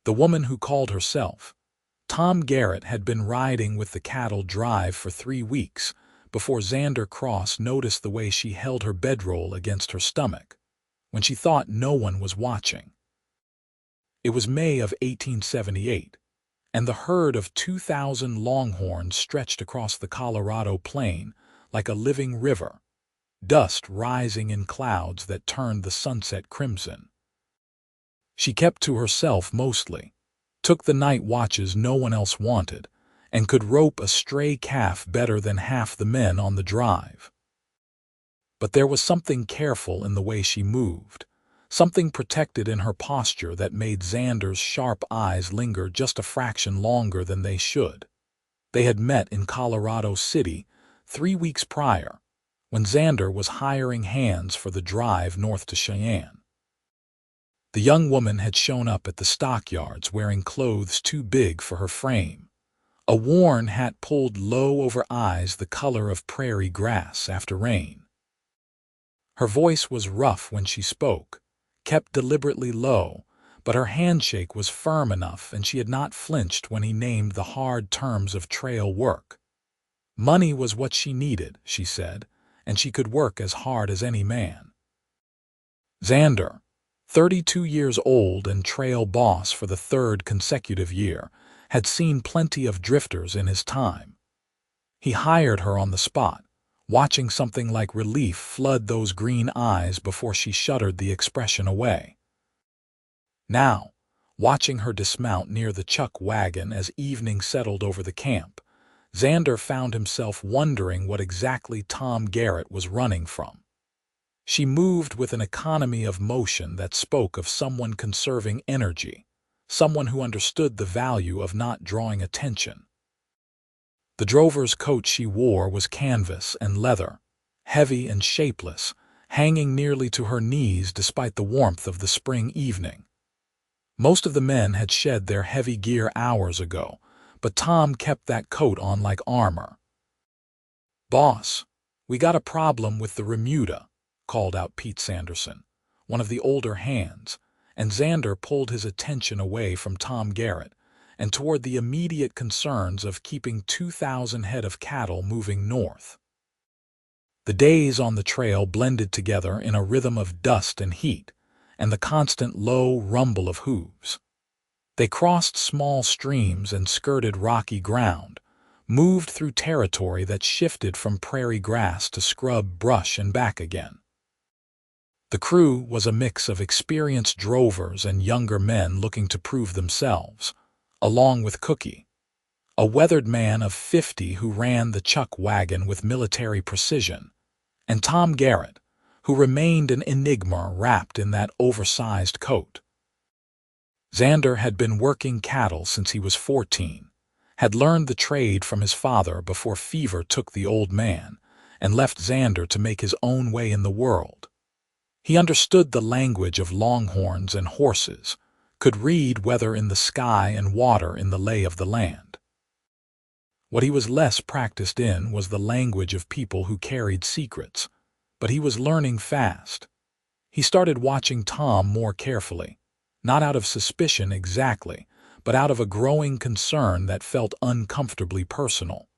The woman who called herself Tom Garrett had been riding with the cattle drive for 3 weeks before Xander Cross noticed the way she held her bedroll against her stomach when she thought no one was watching. It was May of 1878, and the herd of 2,000 longhorns stretched across the Colorado plain like a living river, dust rising in clouds that turned the sunset crimson. She kept to herself mostly, took the night watches no one else wanted, and could rope a stray calf better than half the men on the drive. But there was something careful in the way she moved, something protected in her posture that made Xander's sharp eyes linger just a fraction longer than they should. They had met in Colorado City 3 weeks prior, when Xander was hiring hands for the drive north to Cheyenne. The young woman had shown up at the stockyards wearing clothes too big for her frame, a worn hat pulled low over eyes the color of prairie grass after rain. Her voice was rough when she spoke, kept deliberately low, but her handshake was firm enough and she had not flinched when he named the hard terms of trail work. Money was what she needed, she said, and she could work as hard as any man. Xander, 32 years old and trail boss for the 3rd consecutive year, had seen plenty of drifters in his time. He hired her on the spot, watching something like relief flood those green eyes before she shuddered the expression away. Now, watching her dismount near the chuck wagon as evening settled over the camp, Xander found himself wondering what exactly Tom Garrett was running from. She moved with an economy of motion that spoke of someone conserving energy, someone who understood the value of not drawing attention. The drover's coat she wore was canvas and leather, heavy and shapeless, hanging nearly to her knees despite the warmth of the spring evening. Most of the men had shed their heavy gear hours ago, but Tom kept that coat on like armor. "Boss, we got a problem with the remuda," called out Pete Sanderson, one of the older hands, and Xander pulled his attention away from Tom Garrett and toward the immediate concerns of keeping 2,000 head of cattle moving north. The days on the trail blended together in a rhythm of dust and heat, and the constant low rumble of hooves. They crossed small streams and skirted rocky ground, moved through territory that shifted from prairie grass to scrub brush and back again. The crew was a mix of experienced drovers and younger men looking to prove themselves, along with Cookie, a weathered man of 50 who ran the chuck wagon with military precision, and Tom Garrett, who remained an enigma wrapped in that oversized coat. Xander had been working cattle since he was 14, had learned the trade from his father before fever took the old man, and left Xander to make his own way in the world. He understood the language of longhorns and horses, could read weather in the sky and water in the lay of the land. What he was less practiced in was the language of people who carried secrets, but he was learning fast. He started watching Tom more carefully, not out of suspicion exactly, but out of a growing concern that felt uncomfortably personal.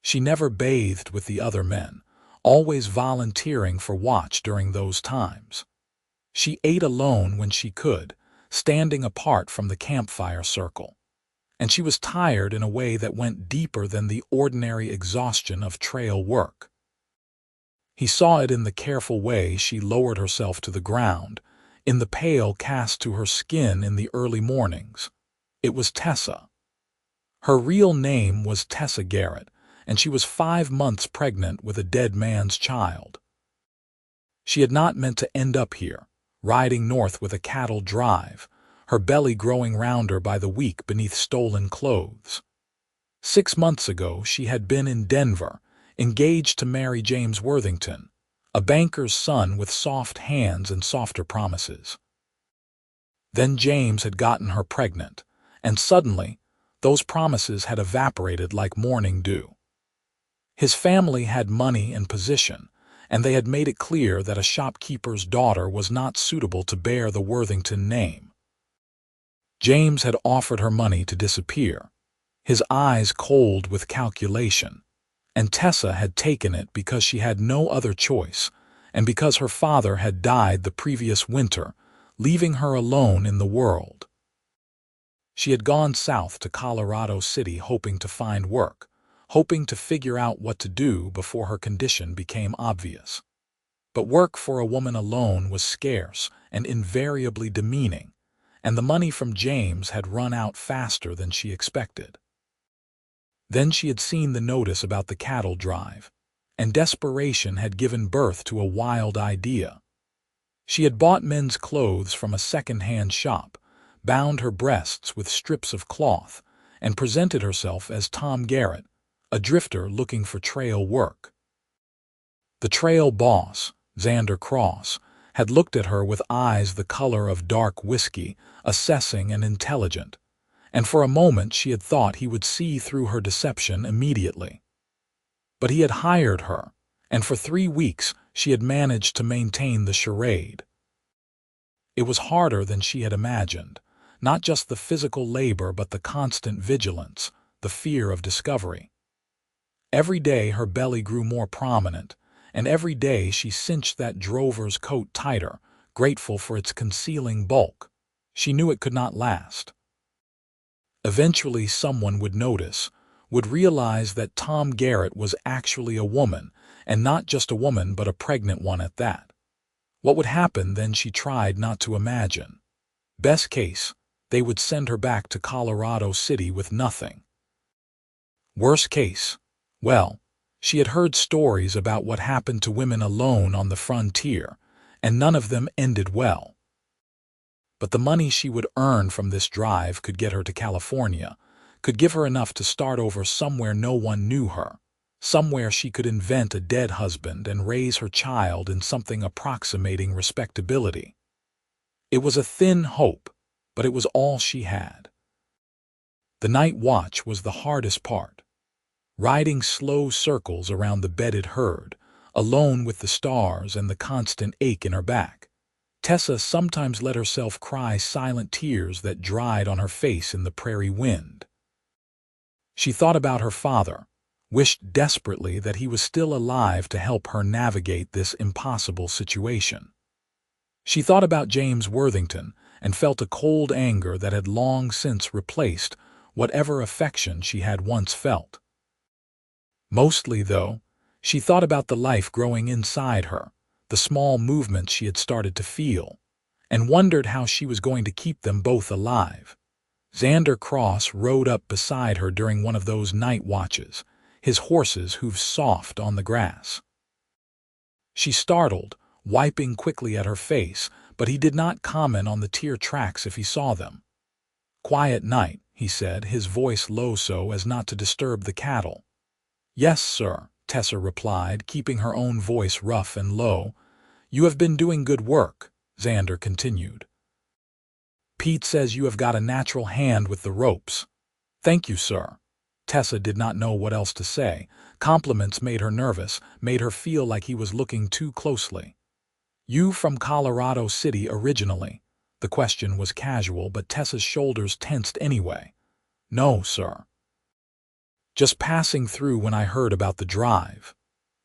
She never bathed with the other men, always volunteering for watch during those times. She ate alone when she could, standing apart from the campfire circle. And she was tired in a way that went deeper than the ordinary exhaustion of trail work. He saw it in the careful way she lowered herself to the ground, in the pale cast to her skin in the early mornings. It was Tessa. Her real name was Tessa Garrett, and she was 5 months pregnant with a dead man's child. She had not meant to end up here, riding north with a cattle drive, her belly growing rounder by the week beneath stolen clothes. 6 months ago she had been in Denver, engaged to marry James Worthington, a banker's son with soft hands and softer promises. Then James had gotten her pregnant, and suddenly those promises had evaporated like morning dew. His family had money and position, and they had made it clear that a shopkeeper's daughter was not suitable to bear the Worthington name. James had offered her money to disappear, his eyes cold with calculation, and Tessa had taken it because she had no other choice, and because her father had died the previous winter, leaving her alone in the world. She had gone south to Colorado City hoping to find work, hoping to figure out what to do before her condition became obvious. But work for a woman alone was scarce and invariably demeaning, and the money from James had run out faster than she expected. Then she had seen the notice about the cattle drive, and desperation had given birth to a wild idea. She had bought men's clothes from a second-hand shop, bound her breasts with strips of cloth, and presented herself as Tom Garrett, a drifter looking for trail work. The trail boss, Xander Cross, had looked at her with eyes the color of dark whiskey, assessing and intelligent, and for a moment she had thought he would see through her deception immediately. But he had hired her, and for 3 weeks she had managed to maintain the charade. It was harder than she had imagined, not just the physical labor but the constant vigilance, the fear of discovery. Every day her belly grew more prominent, and every day she cinched that drover's coat tighter, grateful for its concealing bulk. She knew it could not last. Eventually someone would notice, would realize that Tom Garrett was actually a woman, and not just a woman but a pregnant one at that. What would happen then she tried not to imagine. Best case, they would send her back to Colorado City with nothing. Worst case, well, she had heard stories about what happened to women alone on the frontier, and none of them ended well. But the money she would earn from this drive could get her to California, could give her enough to start over somewhere no one knew her, somewhere she could invent a dead husband and raise her child in something approximating respectability. It was a thin hope, but it was all she had. The night watch was the hardest part. Riding slow circles around the bedded herd, alone with the stars and the constant ache in her back, Tessa sometimes let herself cry silent tears that dried on her face in the prairie wind. She thought about her father, wished desperately that he was still alive to help her navigate this impossible situation. She thought about James Worthington and felt a cold anger that had long since replaced whatever affection she had once felt. Mostly, though, she thought about the life growing inside her, the small movements she had started to feel, and wondered how she was going to keep them both alive. Xander Cross rode up beside her during one of those night watches, his horse's hooves soft on the grass. She startled, wiping quickly at her face, but he did not comment on the tear tracks if he saw them. "Quiet night," he said, his voice low so as not to disturb the cattle. "Yes, sir," Tessa replied, keeping her own voice rough and low. "You have been doing good work," Xander continued. "Pete says you have got a natural hand with the ropes." "Thank you, sir." Tessa did not know what else to say. Compliments made her nervous, made her feel like he was looking too closely. "You from Colorado City originally?" The question was casual, but Tessa's shoulders tensed anyway. "No, sir. Just passing through when I heard about the drive."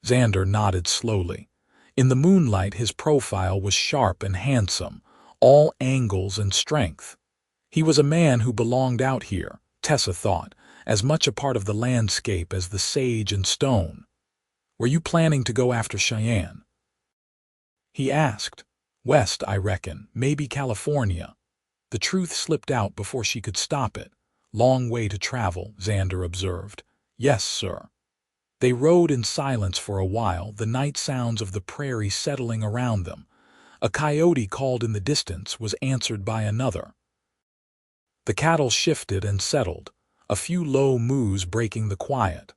Xander nodded slowly. In the moonlight his profile was sharp and handsome, all angles and strength. He was a man who belonged out here, Tessa thought, as much a part of the landscape as the sage and stone. "Were you planning to go after Cheyenne?" he asked. "West, I reckon, maybe California." The truth slipped out before she could stop it. "Long way to travel," Xander observed. "Yes, sir." They rode in silence for a while, the night sounds of the prairie settling around them. A coyote called in the distance was answered by another. The cattle shifted and settled, a few low moos breaking the quiet.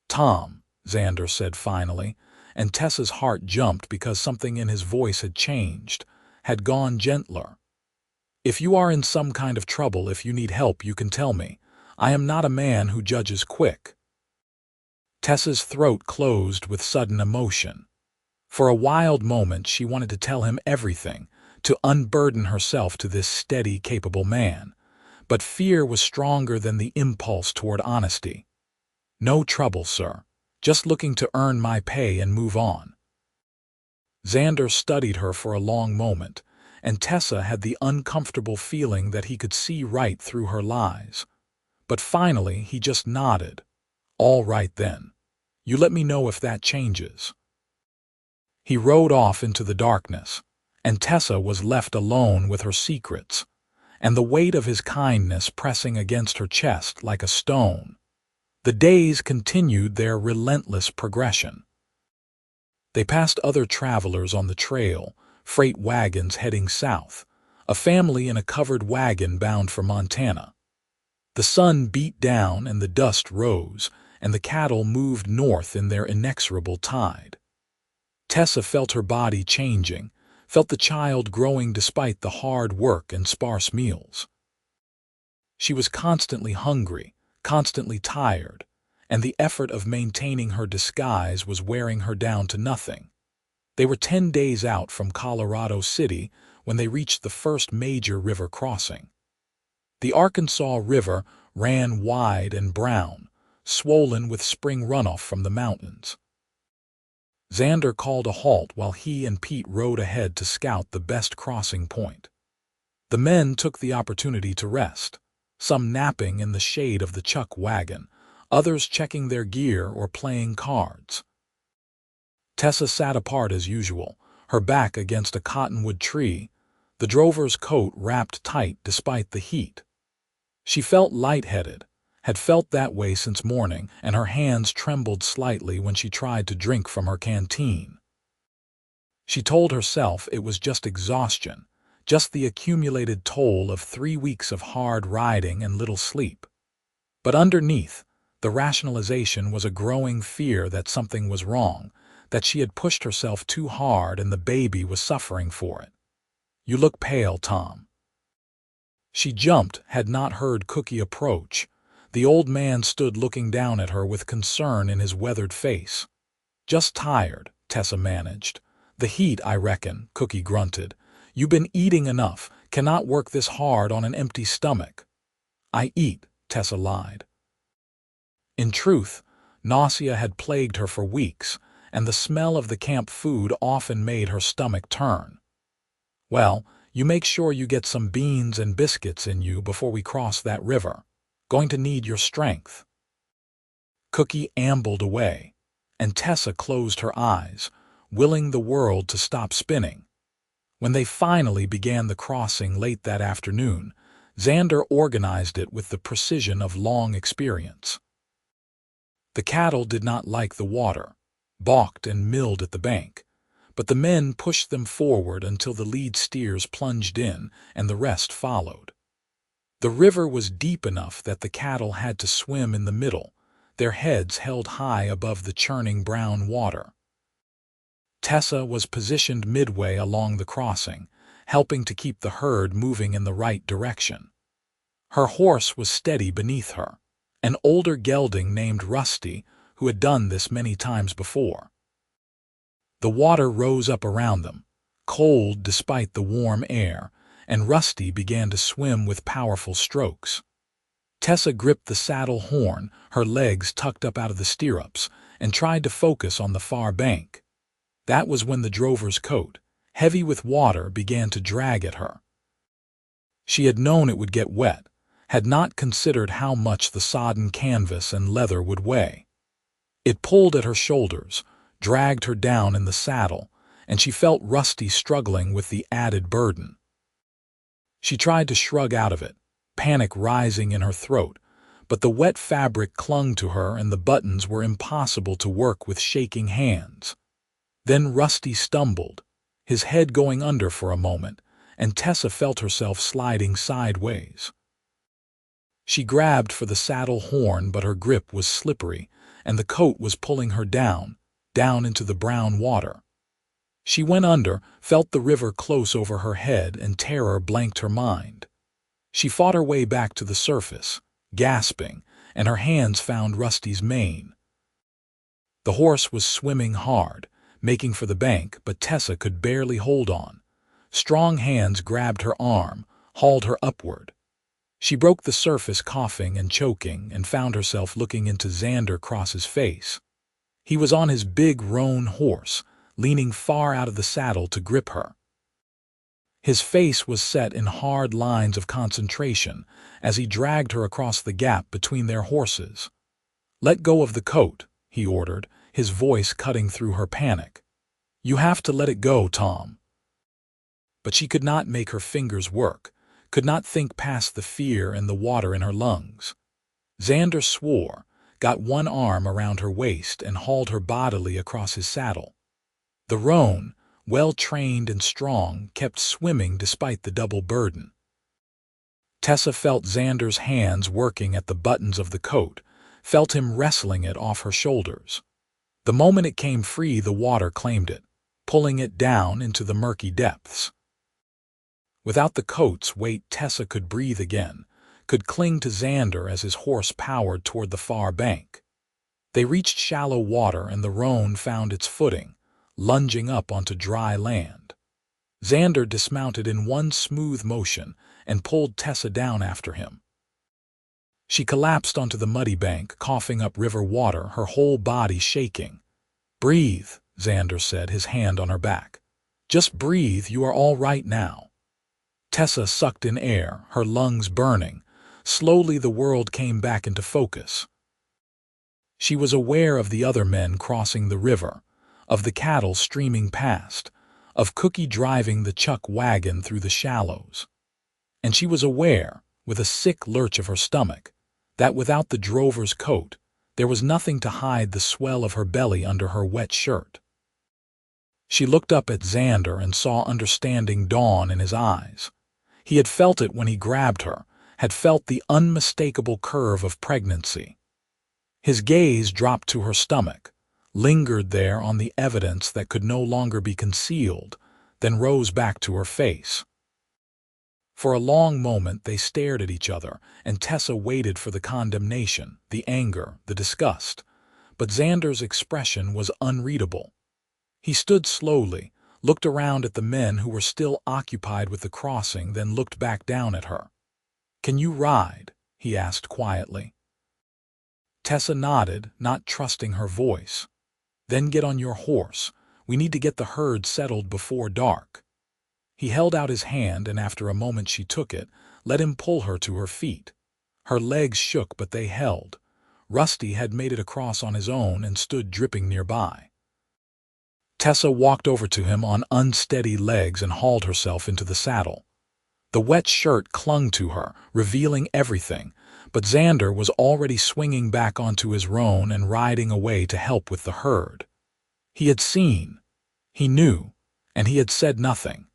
"Tom," Xander said finally, and Tessa's heart jumped because something in his voice had changed, had gone gentler. "If you are in some kind of trouble, if you need help, you can tell me. I am not a man who judges quick." Tessa's throat closed with sudden emotion. For a wild moment she wanted to tell him everything, to unburden herself to this steady, capable man, but fear was stronger than the impulse toward honesty. "No trouble, sir. Just looking to earn my pay and move on." Xander studied her for a long moment, and Tessa had the uncomfortable feeling that he could see right through her lies. But finally, he just nodded. "All right then. You let me know if that changes." He rode off into the darkness, and Tessa was left alone with her secrets, and the weight of his kindness pressing against her chest like a stone. The days continued their relentless progression. They passed other travelers on the trail, freight wagons heading south, a family in a covered wagon bound for Montana. The sun beat down and the dust rose, and the cattle moved north in their inexorable tide. Tessa felt her body changing, felt the child growing despite the hard work and sparse meals. She was constantly hungry, constantly tired, and the effort of maintaining her disguise was wearing her down to nothing. They were 10 days out from Colorado City when they reached the first major river crossing. The Arkansas River ran wide and brown, swollen with spring runoff from the mountains. Xander called a halt while he and Pete rode ahead to scout the best crossing point. The men took the opportunity to rest, some napping in the shade of the chuck wagon, others checking their gear or playing cards. Tessa sat apart as usual, her back against a cottonwood tree, the drover's coat wrapped tight despite the heat. She felt lightheaded, had felt that way since morning, and her hands trembled slightly when she tried to drink from her canteen. She told herself it was just exhaustion, just the accumulated toll of 3 weeks of hard riding and little sleep. But underneath, the rationalization was a growing fear that something was wrong, that she had pushed herself too hard and the baby was suffering for it. "You look pale, Tom." She jumped, had not heard Cookie approach. The old man stood looking down at her with concern in his weathered face. "Just tired," Tessa managed. "The heat, I reckon," Cookie grunted. "You been eating enough, cannot work this hard on an empty stomach." "I eat," Tessa lied. In truth, nausea had plagued her for weeks, and the smell of the camp food often made her stomach turn. "Well, you make sure you get some beans and biscuits in you before we cross that river. Going to need your strength." Cookie ambled away, and Tessa closed her eyes, willing the world to stop spinning. When they finally began the crossing late that afternoon, Xander organized it with the precision of long experience. The cattle did not like the water, balked and milled at the bank, but the men pushed them forward until the lead steers plunged in and the rest followed. The river was deep enough that the cattle had to swim in the middle, their heads held high above the churning brown water. Tessa was positioned midway along the crossing, helping to keep the herd moving in the right direction. Her horse was steady beneath her, an older gelding named Rusty, who had done this many times before. The water rose up around them, cold despite the warm air, and Rusty began to swim with powerful strokes. Tessa gripped the saddle horn, her legs tucked up out of the stirrups, and tried to focus on the far bank. That was when the drover's coat, heavy with water, began to drag at her. She had known it would get wet, had not considered how much the sodden canvas and leather would weigh. It pulled at her shoulders, dragged her down in the saddle, and she felt Rusty struggling with the added burden. She tried to shrug out of it, panic rising in her throat, but the wet fabric clung to her and the buttons were impossible to work with shaking hands. Then Rusty stumbled, his head going under for a moment, and Tessa felt herself sliding sideways. She grabbed for the saddle horn, but her grip was slippery, and the coat was pulling her down into the brown water. She went under, felt the river close over her head, and terror blanked her mind. She fought her way back to the surface, gasping, and her hands found Rusty's mane. The horse was swimming hard, making for the bank, but Tessa could barely hold on. Strong hands grabbed her arm, hauled her upward. She broke the surface coughing and choking and found herself looking into Xander Cross's face. He was on his big roan horse, leaning far out of the saddle to grip her. His face was set in hard lines of concentration as he dragged her across the gap between their horses. "Let go of the coat," he ordered, his voice cutting through her panic. "You have to let it go, Tom." But she could not make her fingers work, could not think past the fear and the water in her lungs. Xander swore, got one arm around her waist and hauled her bodily across his saddle. The roan, well-trained and strong, kept swimming despite the double burden. Tessa felt Xander's hands working at the buttons of the coat, felt him wrestling it off her shoulders. The moment it came free, the water claimed it, pulling it down into the murky depths. Without the coat's weight, Tessa could breathe again, could cling to Xander as his horse powered toward the far bank. They reached shallow water and the roan found its footing, lunging up onto dry land. Xander dismounted in one smooth motion and pulled Tessa down after him. She collapsed onto the muddy bank, coughing up river water, her whole body shaking. "Breathe," Xander said, his hand on her back. "Just breathe, you are all right now." Tessa sucked in air, her lungs burning. Slowly the world came back into focus. She was aware of the other men crossing the river, of the cattle streaming past, of Cookie driving the chuck wagon through the shallows. And she was aware, with a sick lurch of her stomach, that without the drover's coat, there was nothing to hide the swell of her belly under her wet shirt. She looked up at Xander and saw understanding dawn in his eyes. He had felt it when he grabbed her, had felt the unmistakable curve of pregnancy. His gaze dropped to her stomach, lingered there on the evidence that could no longer be concealed, then rose back to her face. For a long moment they stared at each other, and Tessa waited for the condemnation, the anger, the disgust. But Xander's expression was unreadable. He stood slowly, looked around at the men who were still occupied with the crossing, then looked back down at her. "Can you ride?" he asked quietly. Tessa nodded, not trusting her voice. "Then get on your horse. We need to get the herd settled before dark." He held out his hand, and after a moment she took it, let him pull her to her feet. Her legs shook, but they held. Rusty had made it across on his own and stood dripping nearby. Tessa walked over to him on unsteady legs and hauled herself into the saddle. The wet shirt clung to her, revealing everything, but Xander was already swinging back onto his roan and riding away to help with the herd. He had seen, he knew, and he had said nothing.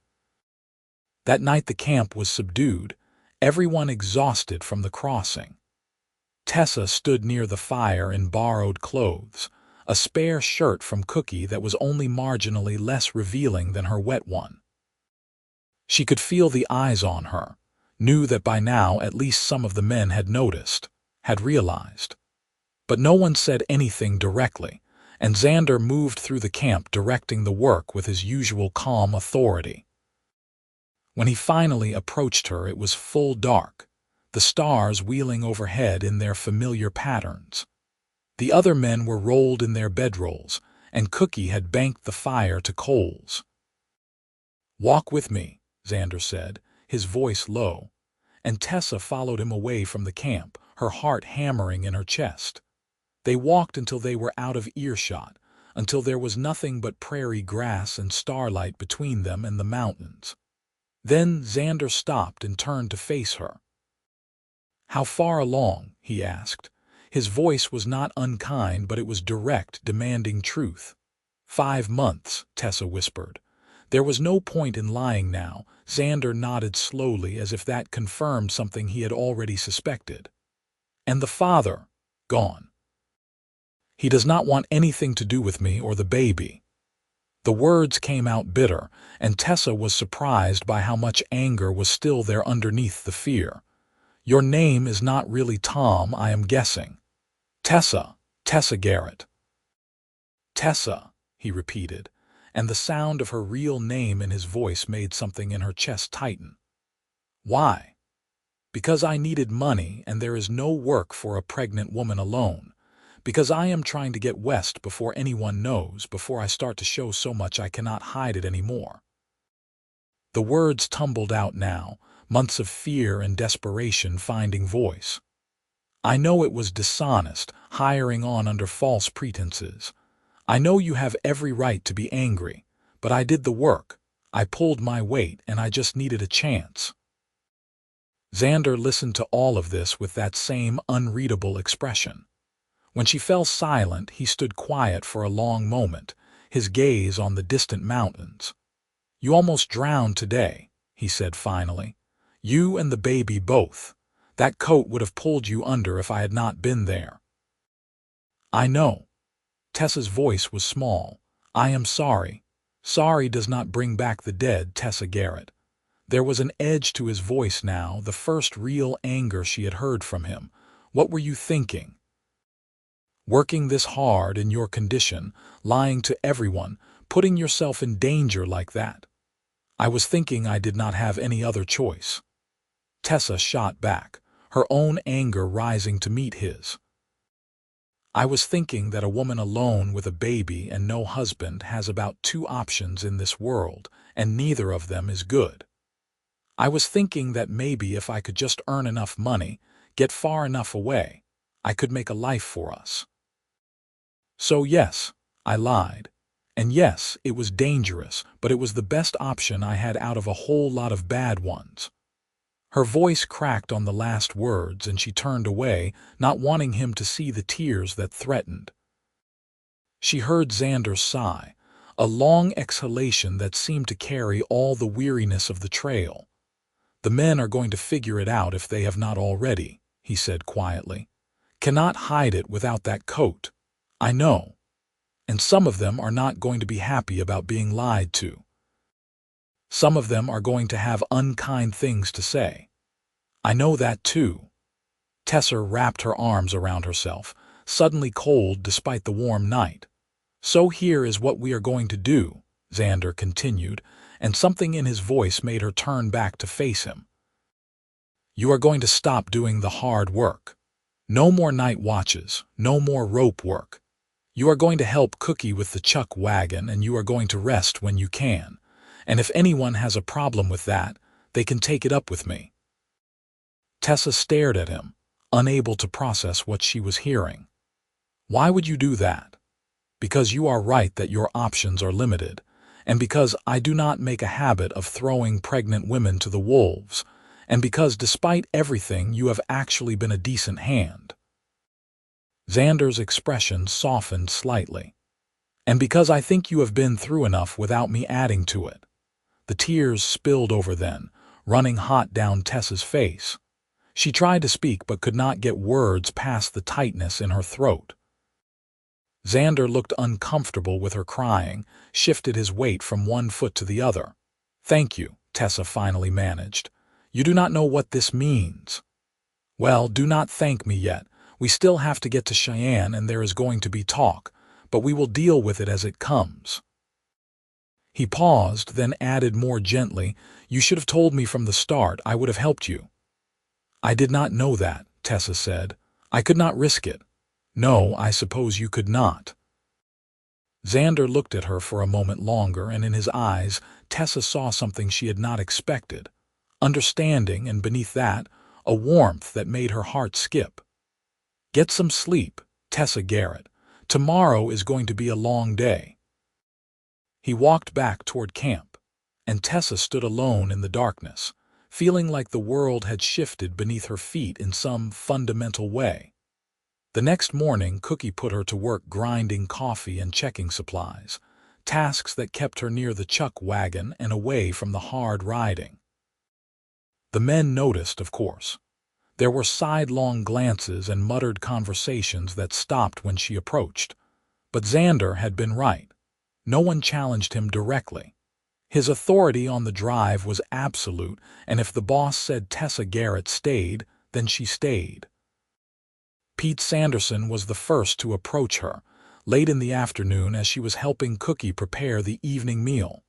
That night the camp was subdued, everyone exhausted from the crossing. Tessa stood near the fire in borrowed clothes, a spare shirt from Cookie that was only marginally less revealing than her wet one. She could feel the eyes on her, knew that by now at least some of the men had noticed, had realized. But no one said anything directly, and Xander moved through the camp directing the work with his usual calm authority. When he finally approached her, it was full dark, the stars wheeling overhead in their familiar patterns. The other men were rolled in their bedrolls, and Cookie had banked the fire to coals. "Walk with me," Xander said, his voice low, and Tessa followed him away from the camp, her heart hammering in her chest. They walked until they were out of earshot, until there was nothing but prairie grass and starlight between them and the mountains. Then Xander stopped and turned to face her. "How far along?" he asked. His voice was not unkind, but it was direct, demanding truth. 5 months, Tessa whispered. There was no point in lying now. Xander nodded slowly, as if that confirmed something he had already suspected. "And the father? Gone. He does not want anything to do with me or the baby." The words came out bitter, and Tessa was surprised by how much anger was still there underneath the fear. "Your name is not really Tom, I am guessing." Tessa Garrett." "Tessa," he repeated, and the sound of her real name in his voice made something in her chest tighten. "Why?" Because I needed money and there is no work for a pregnant woman alone. Because I am trying to get west before anyone knows, before I start to show so much I cannot hide it anymore. The words tumbled out now, months of fear and desperation finding voice. I know it was dishonest, hiring on under false pretenses. I know you have every right to be angry, but I did the work. I pulled my weight and I just needed a chance. Xander listened to all of this with that same unreadable expression. When she fell silent, he stood quiet for a long moment, his gaze on the distant mountains. You almost drowned today, he said finally. You and the baby both. That coat would have pulled you under if I had not been there. I know. Tessa's voice was small. I am sorry. Sorry does not bring back the dead, Tessa Garrett. There was an edge to his voice now, the first real anger she had heard from him. What were you thinking? Working this hard in your condition, lying to everyone, putting yourself in danger like that. I was thinking I did not have any other choice. Tessa shot back, her own anger rising to meet his. I was thinking that a woman alone with a baby and no husband has about 2 options in this world, and neither of them is good. I was thinking that maybe if I could just earn enough money, get far enough away, I could make a life for us. So yes, I lied. And yes, it was dangerous, but it was the best option I had out of a whole lot of bad ones. Her voice cracked on the last words and she turned away, not wanting him to see the tears that threatened. She heard Xander's sigh, a long exhalation that seemed to carry all the weariness of the trail. The men are going to figure it out if they have not already, he said quietly. Cannot hide it without that coat. I know. And some of them are not going to be happy about being lied to. Some of them are going to have unkind things to say. I know that too. Tessa wrapped her arms around herself, suddenly cold despite the warm night. So here is what we are going to do, Xander continued, and something in his voice made her turn back to face him. You are going to stop doing the hard work. No more night watches, no more rope work. You are going to help Cookie with the chuck wagon and you are going to rest when you can. And if anyone has a problem with that, they can take it up with me. Tessa stared at him, unable to process what she was hearing. Why would you do that? Because you are right that your options are limited, and because I do not make a habit of throwing pregnant women to the wolves, and because despite everything you have actually been a decent hand. Xander's expression softened slightly. And because I think you have been through enough without me adding to it. The tears spilled over then, running hot down Tessa's face. She tried to speak but could not get words past the tightness in her throat. Xander looked uncomfortable with her crying, shifted his weight from one foot to the other. Thank you, Tessa finally managed. You do not know what this means. Well, do not thank me yet. We still have to get to Cheyenne and there is going to be talk, but we will deal with it as it comes. He paused, then added more gently, You should have told me from the start. I would have helped you. I did not know that, Tessa said. I could not risk it. No, I suppose you could not. Xander looked at her for a moment longer, and in his eyes, Tessa saw something she had not expected. Understanding, and beneath that, a warmth that made her heart skip. Get some sleep, Tessa Garrett. Tomorrow is going to be a long day. He walked back toward camp, and Tessa stood alone in the darkness, feeling like the world had shifted beneath her feet in some fundamental way. The next morning, Cookie put her to work grinding coffee and checking supplies, tasks that kept her near the chuck wagon and away from the hard riding. The men noticed, of course. There were sidelong glances and muttered conversations that stopped when she approached. But Xander had been right. No one challenged him directly. His authority on the drive was absolute, and if the boss said Tessa Garrett stayed, then she stayed. Pete Sanderson was the first to approach her, late in the afternoon as she was helping Cookie prepare the evening meal.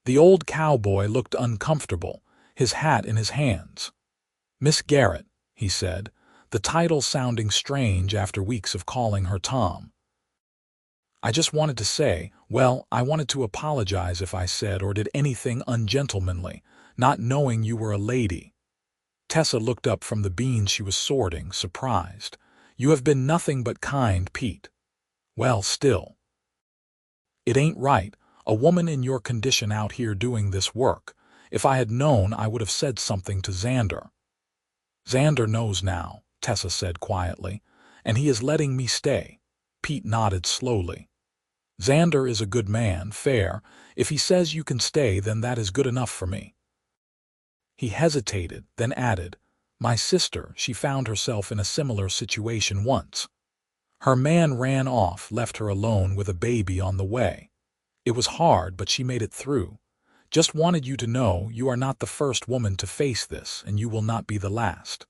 The old cowboy looked uncomfortable, his hat in his hands. Miss Garrett, he said, the title sounding strange after weeks of calling her Tom. I just wanted to say, well, I wanted to apologize if I said or did anything ungentlemanly, not knowing you were a lady. Tessa looked up from the beans she was sorting, surprised. You have been nothing but kind, Pete. Well, still. It ain't right, a woman in your condition out here doing this work. If I had known, I would have said something to Xander. Xander knows now, Tessa said quietly, and he is letting me stay. Pete nodded slowly. Xander is a good man, fair. If he says you can stay, then that is good enough for me. He hesitated, then added, my sister, she found herself in a similar situation once. Her man ran off, left her alone with a baby on the way. It was hard, but she made it through. Just wanted you to know you are not the first woman to face this, and you will not be the last.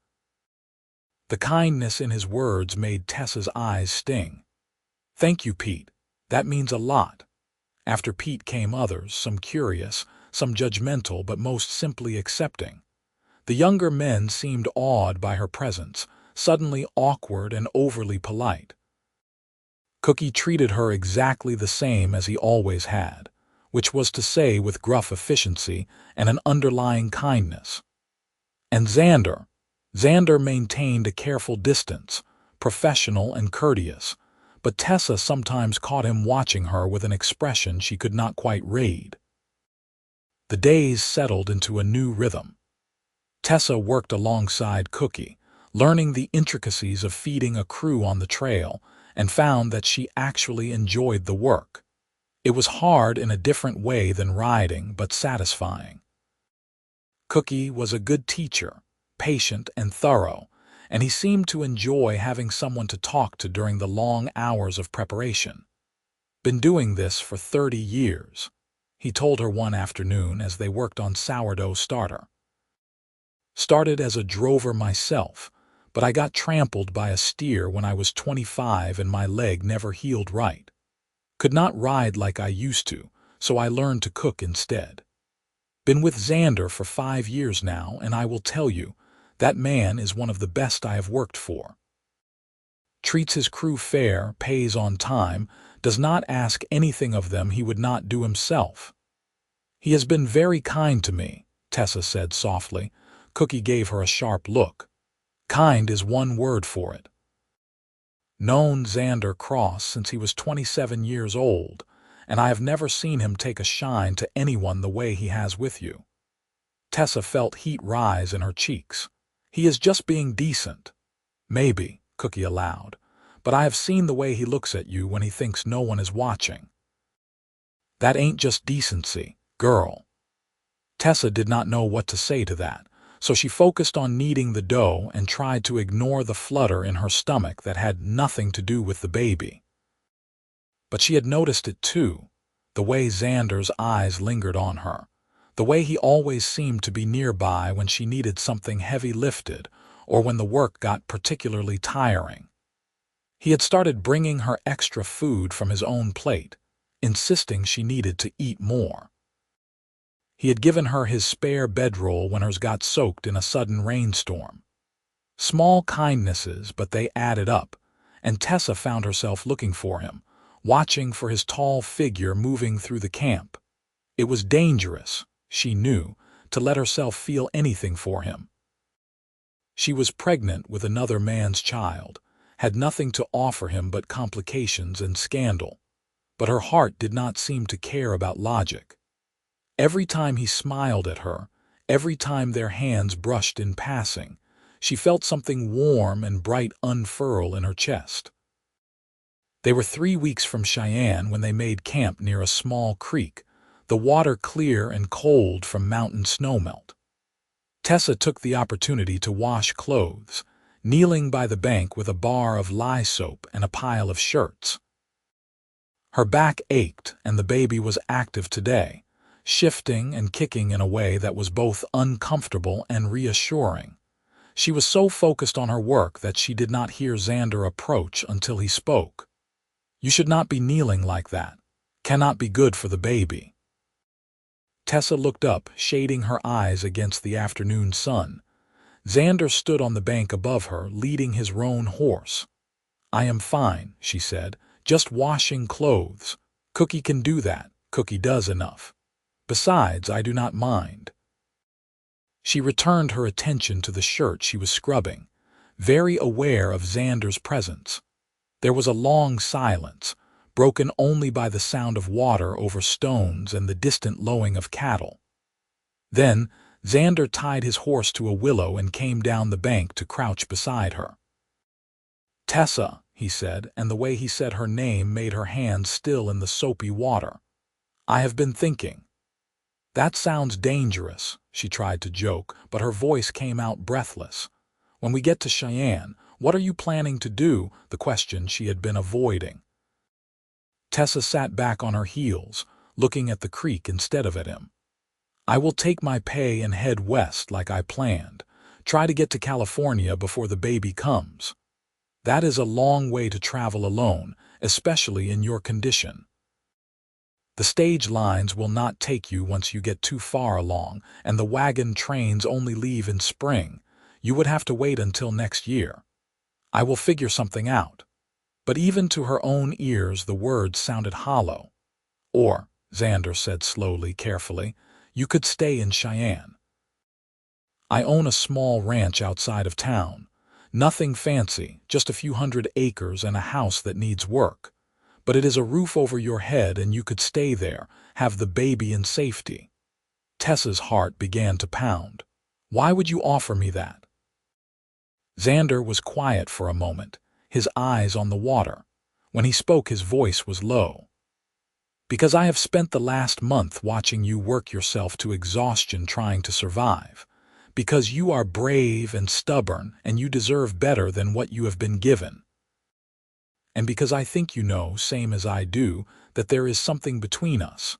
The kindness in his words made Tessa's eyes sting. Thank you, Pete. That means a lot. After Pete came others, some curious, some judgmental, but most simply accepting. The younger men seemed awed by her presence, suddenly awkward and overly polite. Cookie treated her exactly the same as he always had, which was to say with gruff efficiency and an underlying kindness. And Xander maintained a careful distance, professional and courteous, but Tessa sometimes caught him watching her with an expression she could not quite read. The days settled into a new rhythm. Tessa worked alongside Cookie, learning the intricacies of feeding a crew on the trail, and found that she actually enjoyed the work. It was hard in a different way than riding, but satisfying. Cookie was a good teacher, patient and thorough, and he seemed to enjoy having someone to talk to during the long hours of preparation. Been doing this for 30 years, he told her one afternoon as they worked on sourdough starter. Started as a drover myself, but I got trampled by a steer when I was 25 and my leg never healed right. Could not ride like I used to, so I learned to cook instead. Been with Xander for 5 years now, and I will tell you, that man is one of the best I have worked for. Treats his crew fair, pays on time, does not ask anything of them he would not do himself. He has been very kind to me, Tessa said softly. Cookie gave her a sharp look. Kind is one word for it. Known Xander Cross since he was 27 years old, and I have never seen him take a shine to anyone the way he has with you. Tessa felt heat rise in her cheeks. He is just being decent. Maybe, Cookie allowed, but I have seen the way he looks at you when he thinks no one is watching. That ain't just decency, girl. Tessa did not know what to say to that, so she focused on kneading the dough and tried to ignore the flutter in her stomach that had nothing to do with the baby. But she had noticed it too, the way Xander's eyes lingered on her, the way he always seemed to be nearby when she needed something heavy lifted or when the work got particularly tiring. He had started bringing her extra food from his own plate, insisting she needed to eat more. He had given her his spare bedroll when hers got soaked in a sudden rainstorm. Small kindnesses, but they added up, and Tessa found herself looking for him, watching for his tall figure moving through the camp. It was dangerous, she knew, to let herself feel anything for him. She was pregnant with another man's child, had nothing to offer him but complications and scandal, but her heart did not seem to care about logic. Every time he smiled at her, every time their hands brushed in passing, she felt something warm and bright unfurl in her chest. They were 3 weeks from Cheyenne when they made camp near a small creek, the water clear and cold from mountain snowmelt. Tessa took the opportunity to wash clothes, kneeling by the bank with a bar of lye soap and a pile of shirts. Her back ached and the baby was active today, shifting and kicking in a way that was both uncomfortable and reassuring. She was so focused on her work that she did not hear Xander approach until he spoke. You should not be kneeling like that. Cannot be good for the baby. Tessa looked up, shading her eyes against the afternoon sun. Xander stood on the bank above her, leading his roan horse. "I am fine," she said, "just washing clothes. Cookie can do that. Cookie does enough. Besides, I do not mind." She returned her attention to the shirt she was scrubbing, very aware of Xander's presence. There was a long silence, broken only by the sound of water over stones and the distant lowing of cattle. Then Xander tied his horse to a willow and came down the bank to crouch beside her. "Tessa," he said, and the way he said her name made her hands still in the soapy water. "I have been thinking." "That sounds dangerous," she tried to joke, but her voice came out breathless. "When we get to Cheyenne, what are you planning to do?" the question she had been avoiding. Tessa sat back on her heels, looking at the creek instead of at him. "I will take my pay and head west like I planned. Try to get to California before the baby comes. That is a long way to travel alone, especially in your condition. The stage lines will not take you once you get too far along, and the wagon trains only leave in spring. You would have to wait until next year. I will figure something out." But even to her own ears the words sounded hollow. "Or," Xander said slowly, carefully, "you could stay in Cheyenne. I own a small ranch outside of town. Nothing fancy, just a few hundred acres and a house that needs work. But it is a roof over your head and you could stay there, have the baby in safety." Tessa's heart began to pound. "Why would you offer me that?" Xander was quiet for a moment, his eyes on the water. When he spoke, his voice was low. "Because I have spent the last month watching you work yourself to exhaustion trying to survive. Because you are brave and stubborn and you deserve better than what you have been given. And because I think you know, same as I do, that there is something between us."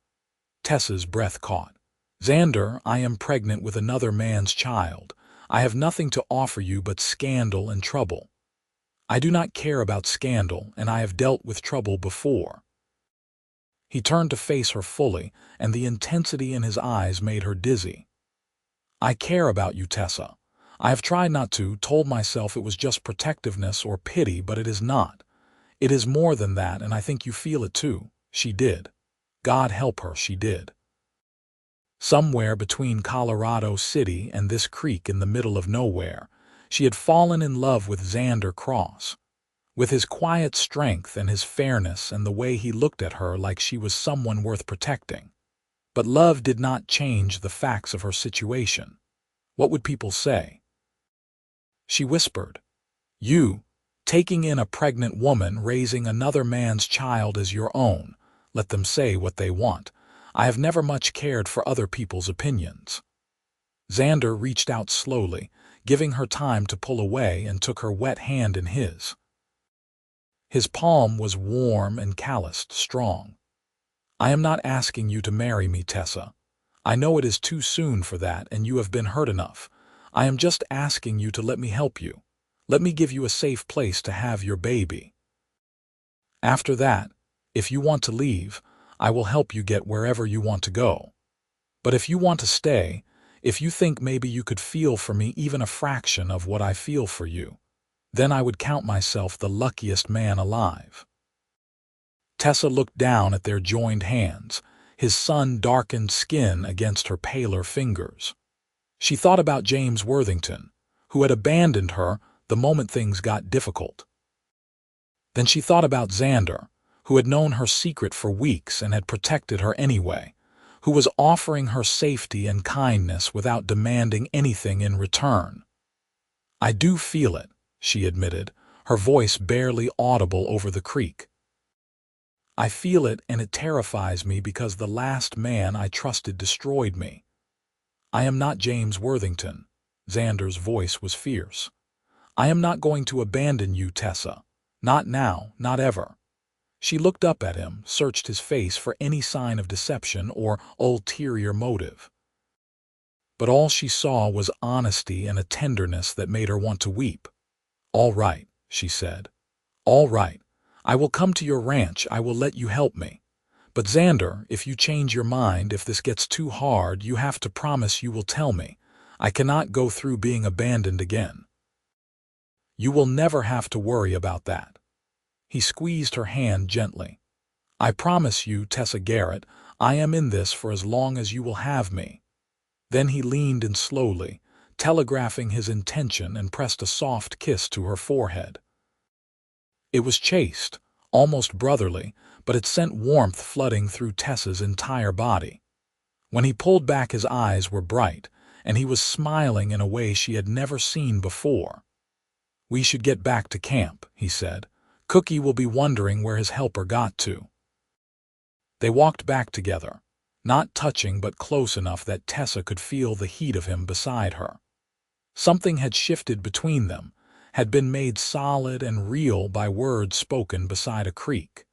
Tessa's breath caught. "Xander, I am pregnant with another man's child. I have nothing to offer you but scandal and trouble. I do not care about scandal, and I have dealt with trouble before." He turned to face her fully, and the intensity in his eyes made her dizzy. "I care about you, Tessa. I have tried not to, told myself it was just protectiveness or pity, but it is not. It is more than that, and I think you feel it too." She did. God help her, she did. Somewhere between Colorado City and this creek in the middle of nowhere, she had fallen in love with Xander Cross. With his quiet strength and his fairness and the way he looked at her like she was someone worth protecting. But love did not change the facts of her situation. What would people say? She whispered, "You, taking in a pregnant woman, raising another man's child as your own, let them say what they want. I have never much cared for other people's opinions." Xander reached out slowly, giving her time to pull away, and took her wet hand in his. His palm was warm and calloused, strong. "I am not asking you to marry me, Tessa. I know it is too soon for that and you have been hurt enough. I am just asking you to let me help you. Let me give you a safe place to have your baby. After that, if you want to leave, I will help you get wherever you want to go. But if you want to stay, if you think maybe you could feel for me even a fraction of what I feel for you, then I would count myself the luckiest man alive." Tessa looked down at their joined hands, his sun-darkened skin against her paler fingers. She thought about James Worthington, who had abandoned her the moment things got difficult. Then she thought about Xander, who had known her secret for weeks and had protected her anyway, who was offering her safety and kindness without demanding anything in return. "I do feel it," she admitted, her voice barely audible over the creek. "I feel it, and it terrifies me because the last man I trusted destroyed me. I am not James Worthington." Xander's voice was fierce. "I am not going to abandon you, Tessa. Not now, not ever." She looked up at him, searched his face for any sign of deception or ulterior motive. But all she saw was honesty and a tenderness that made her want to weep. "All right," she said. "All right. I will come to your ranch. I will let you help me. But Xander, if you change your mind, if this gets too hard, you have to promise you will tell me. I cannot go through being abandoned again. You will never have to worry about that. He squeezed her hand gently. I promise you, Tessa Garrett, I am in this for as long as you will have me. Then he leaned in slowly, telegraphing his intention, and pressed a soft kiss to her forehead. It was chaste, almost brotherly, but it sent warmth flooding through Tessa's entire body. When he pulled back, his eyes were bright, and he was smiling in a way she had never seen before. We should get back to camp, he said. Cookie will be wondering where his helper got to. They walked back together, not touching but close enough that Tessa could feel the heat of him beside her. Something had shifted between them, had been made solid and real by words spoken beside a creek.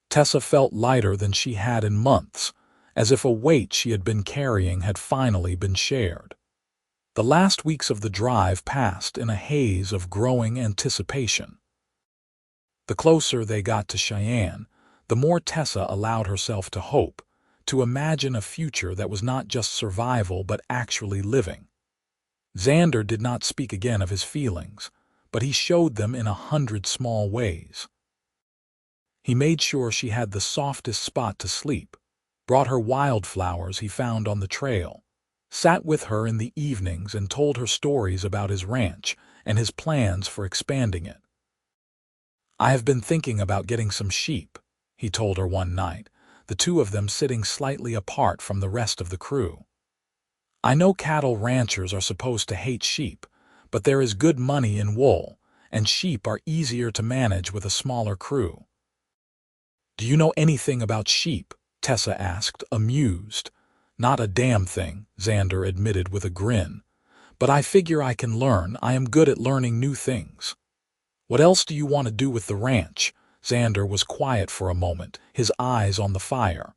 Tessa felt lighter than she had in months, as if a weight she had been carrying had finally been shared. The last weeks of the drive passed in a haze of growing anticipation. The closer they got to Cheyenne, the more Tessa allowed herself to hope, to imagine a future that was not just survival but actually living. Xander did not speak again of his feelings, but he showed them in 100 small ways. He made sure she had the softest spot to sleep, brought her wildflowers he found on the trail, sat with her in the evenings and told her stories about his ranch and his plans for expanding it. I have been thinking about getting some sheep, he told her one night, the two of them sitting slightly apart from the rest of the crew. I know cattle ranchers are supposed to hate sheep, but there is good money in wool, and sheep are easier to manage with a smaller crew. Do you know anything about sheep? Tessa asked, amused. Not a damn thing, Xander admitted with a grin. But I figure I can learn. I am good at learning new things. What else do you want to do with the ranch? Xander was quiet for a moment, his eyes on the fire.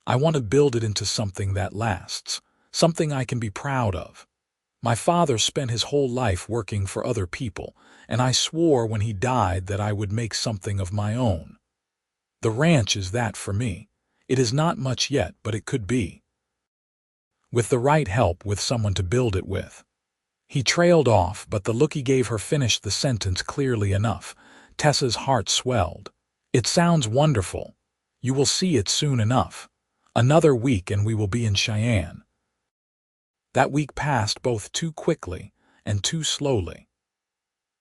I want to build it into something that lasts, something I can be proud of. My father spent his whole life working for other people, and I swore when he died that I would make something of my own. The ranch is that for me. It is not much yet, but it could be. With the right help, with someone to build it with. He trailed off, but the look he gave her finished the sentence clearly enough. Tessa's heart swelled. It sounds wonderful. You will see it soon enough. Another week and we will be in Cheyenne. That week passed both too quickly and too slowly.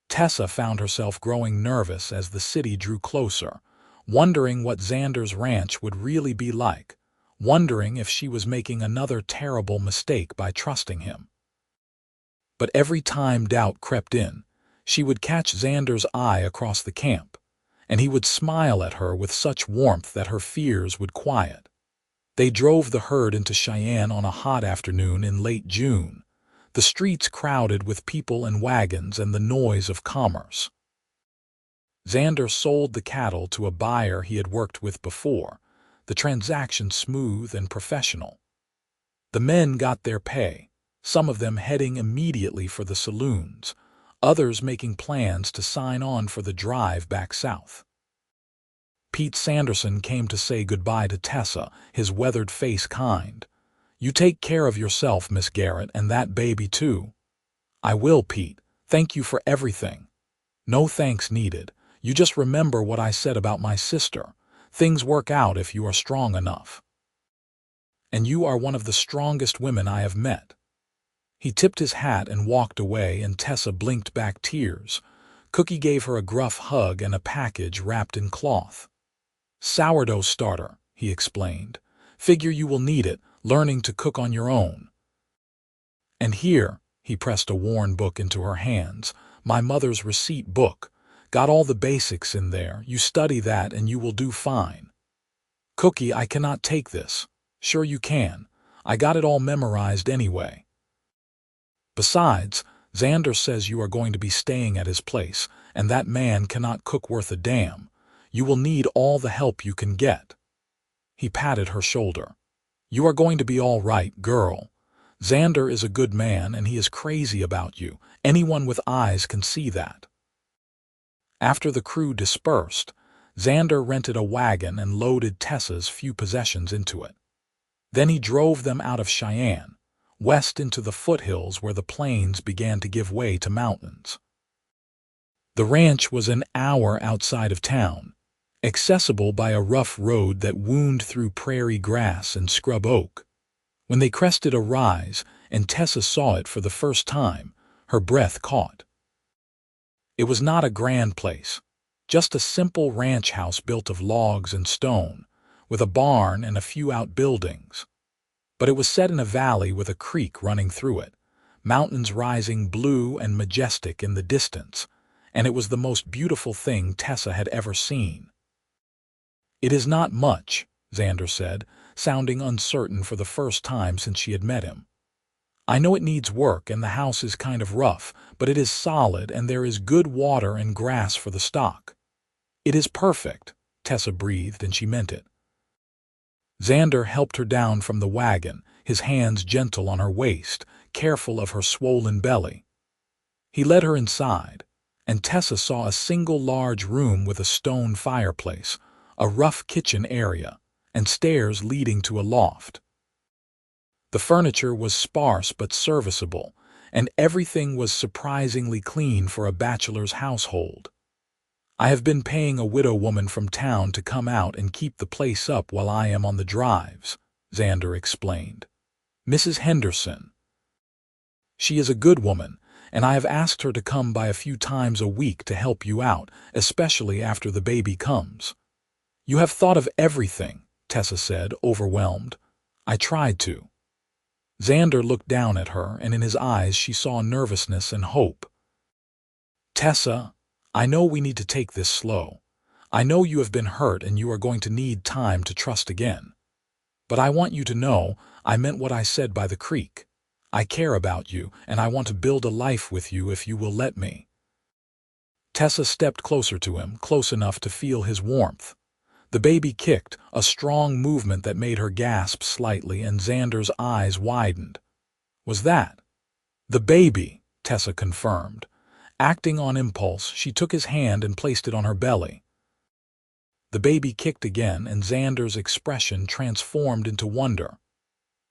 Tessa found herself growing nervous as the city drew closer, wondering what Xander's ranch would really be like, wondering if she was making another terrible mistake by trusting him. But every time doubt crept in, she would catch Xander's eye across the camp, and he would smile at her with such warmth that her fears would quiet. They drove the herd into Cheyenne on a hot afternoon in late June, the streets crowded with people and wagons and the noise of commerce. Xander sold the cattle to a buyer he had worked with before, the transaction smooth and professional. The men got their pay, some of them heading immediately for the saloons, others making plans to sign on for the drive back south. Pete Sanderson came to say goodbye to Tessa, his weathered face kind. You take care of yourself, Miss Garrett, and that baby too. I will, Pete. Thank you for everything. No thanks needed. You just remember what I said about my sister. Things work out if you are strong enough. And you are one of the strongest women I have met. He tipped his hat and walked away, and Tessa blinked back tears. Cookie gave her a gruff hug and a package wrapped in cloth. Sourdough starter, he explained. Figure you will need it, learning to cook on your own. And here, he pressed a worn book into her hands, my mother's receipt book. Got all the basics in there. You study that and you will do fine. Cookie, I cannot take this. Sure you can. I got it all memorized anyway. Besides, Xander says you are going to be staying at his place, and that man cannot cook worth a damn. You will need all the help you can get. He patted her shoulder. You are going to be all right, girl. Xander is a good man and he is crazy about you. Anyone with eyes can see that. After the crew dispersed, Xander rented a wagon and loaded Tessa's few possessions into it. Then he drove them out of Cheyenne, west into the foothills where the plains began to give way to mountains. The ranch was an hour outside of town, accessible by a rough road that wound through prairie grass and scrub oak. When they crested a rise and Tessa saw it for the first time, her breath caught. It was not a grand place, just a simple ranch house built of logs and stone, with a barn and a few outbuildings. But it was set in a valley with a creek running through it, mountains rising blue and majestic in the distance, and it was the most beautiful thing Tessa had ever seen. "It is not much," Xander said, sounding uncertain for the first time since she had met him. "I know it needs work and the house is kind of rough, but it is solid and there is good water and grass for the stock." "It is perfect," Tessa breathed, and she meant it. Xander helped her down from the wagon, his hands gentle on her waist, careful of her swollen belly. He led her inside, and Tessa saw a single large room with a stone fireplace, a rough kitchen area, and stairs leading to a loft. The furniture was sparse but serviceable, and everything was surprisingly clean for a bachelor's household. "I have been paying a widow woman from town to come out and keep the place up while I am on the drives," Xander explained. "Mrs. Henderson. She is a good woman, and I have asked her to come by a few times a week to help you out, especially after the baby comes." "You have thought of everything," Tessa said, overwhelmed. "I tried to." Xander looked down at her, and in his eyes she saw nervousness and hope. "Tessa, I know we need to take this slow. I know you have been hurt and you are going to need time to trust again. But I want you to know I meant what I said by the creek. I care about you, and I want to build a life with you if you will let me." Tessa stepped closer to him, close enough to feel his warmth. The baby kicked, a strong movement that made her gasp slightly, and Xander's eyes widened. "Was that?" "The baby," Tessa confirmed. Acting on impulse, she took his hand and placed it on her belly. The baby kicked again, and Xander's expression transformed into wonder.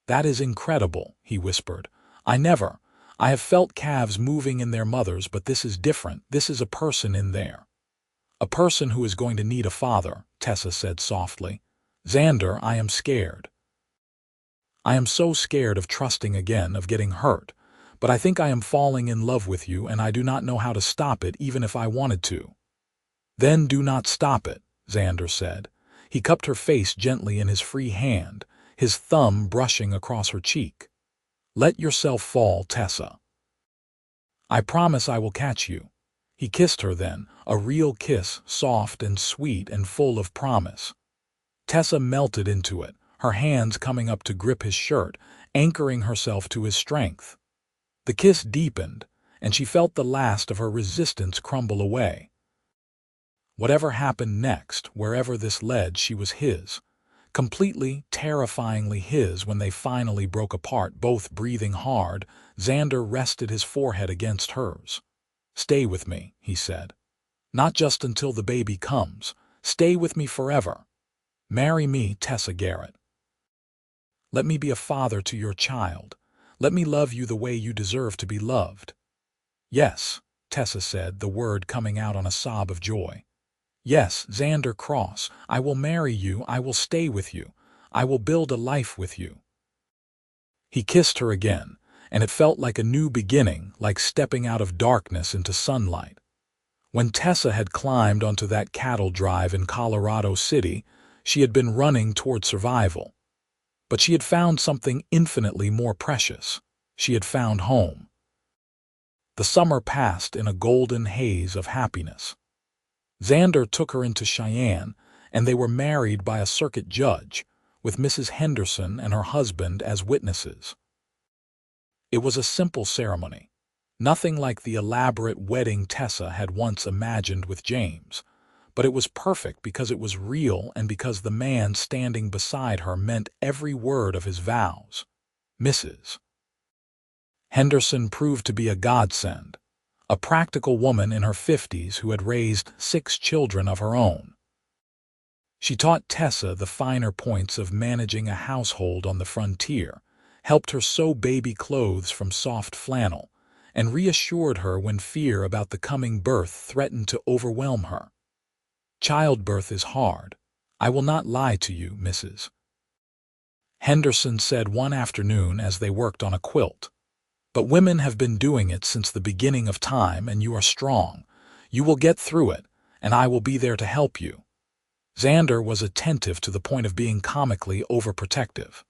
"That is incredible," he whispered. I have felt calves moving in their mothers, but this is different. This is a person in there." "A person who is going to need a father," Tessa said softly. "Xander, I am scared. I am so scared of trusting again, of getting hurt. But I think I am falling in love with you, and I do not know how to stop it even if I wanted to." "Then do not stop it," Xander said. He cupped her face gently in his free hand, his thumb brushing across her cheek. "Let yourself fall, Tessa. I promise I will catch you." He kissed her then, a real kiss, soft and sweet and full of promise. Tessa melted into it, her hands coming up to grip his shirt, anchoring herself to his strength. The kiss deepened, and she felt the last of her resistance crumble away. Whatever happened next, wherever this led, she was his. Completely, terrifyingly his. When they finally broke apart, both breathing hard, Xander rested his forehead against hers. "Stay with me," he said. "Not just until the baby comes. Stay with me forever. Marry me, Tessa Garrett. Let me be a father to your child. Let me love you the way you deserve to be loved." "Yes," Tessa said, the word coming out on a sob of joy. "Yes, Xander Cross, I will marry you, I will stay with you, I will build a life with you." He kissed her again, and it felt like a new beginning, like stepping out of darkness into sunlight. When Tessa had climbed onto that cattle drive in Colorado City, she had been running toward survival. But she had found something infinitely more precious. She had found home. The summer passed in a golden haze of happiness. Xander took her into Cheyenne, and they were married by a circuit judge, with Mrs. Henderson and her husband as witnesses. It was a simple ceremony, nothing like the elaborate wedding Tessa had once imagined with James, but it was perfect because it was real and because the man standing beside her meant every word of his vows. Mrs. Henderson proved to be a godsend, a practical woman in her 50s who had raised 6 children of her own. She taught Tessa the finer points of managing a household on the frontier, helped her sew baby clothes from soft flannel, and reassured her when fear about the coming birth threatened to overwhelm her. "Childbirth is hard. I will not lie to you, Mrs. Henderson said one afternoon as they worked on a quilt. But women have been doing it since the beginning of time, and you are strong. You will get through it, and I will be there to help you." Xander was attentive to the point of being comically overprotective.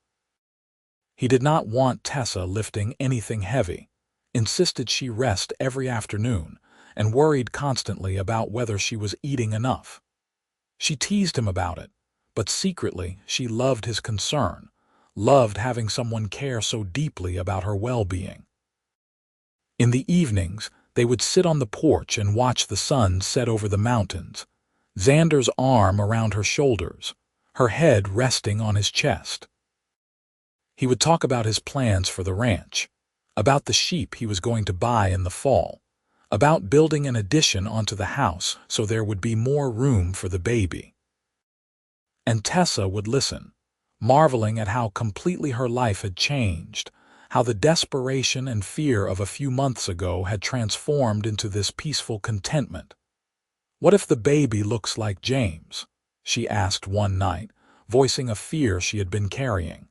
He did not want Tessa lifting anything heavy, insisted she rest every afternoon, and worried constantly about whether she was eating enough. She teased him about it, but secretly she loved his concern, loved having someone care so deeply about her well-being. In the evenings, they would sit on the porch and watch the sun set over the mountains, Xander's arm around her shoulders, her head resting on his chest. He would talk about his plans for the ranch, about the sheep he was going to buy in the fall, about building an addition onto the house so there would be more room for the baby. And Tessa would listen, marveling at how completely her life had changed, how the desperation and fear of a few months ago had transformed into this peaceful contentment. "What if the baby looks like James?" she asked one night, voicing a fear she had been carrying.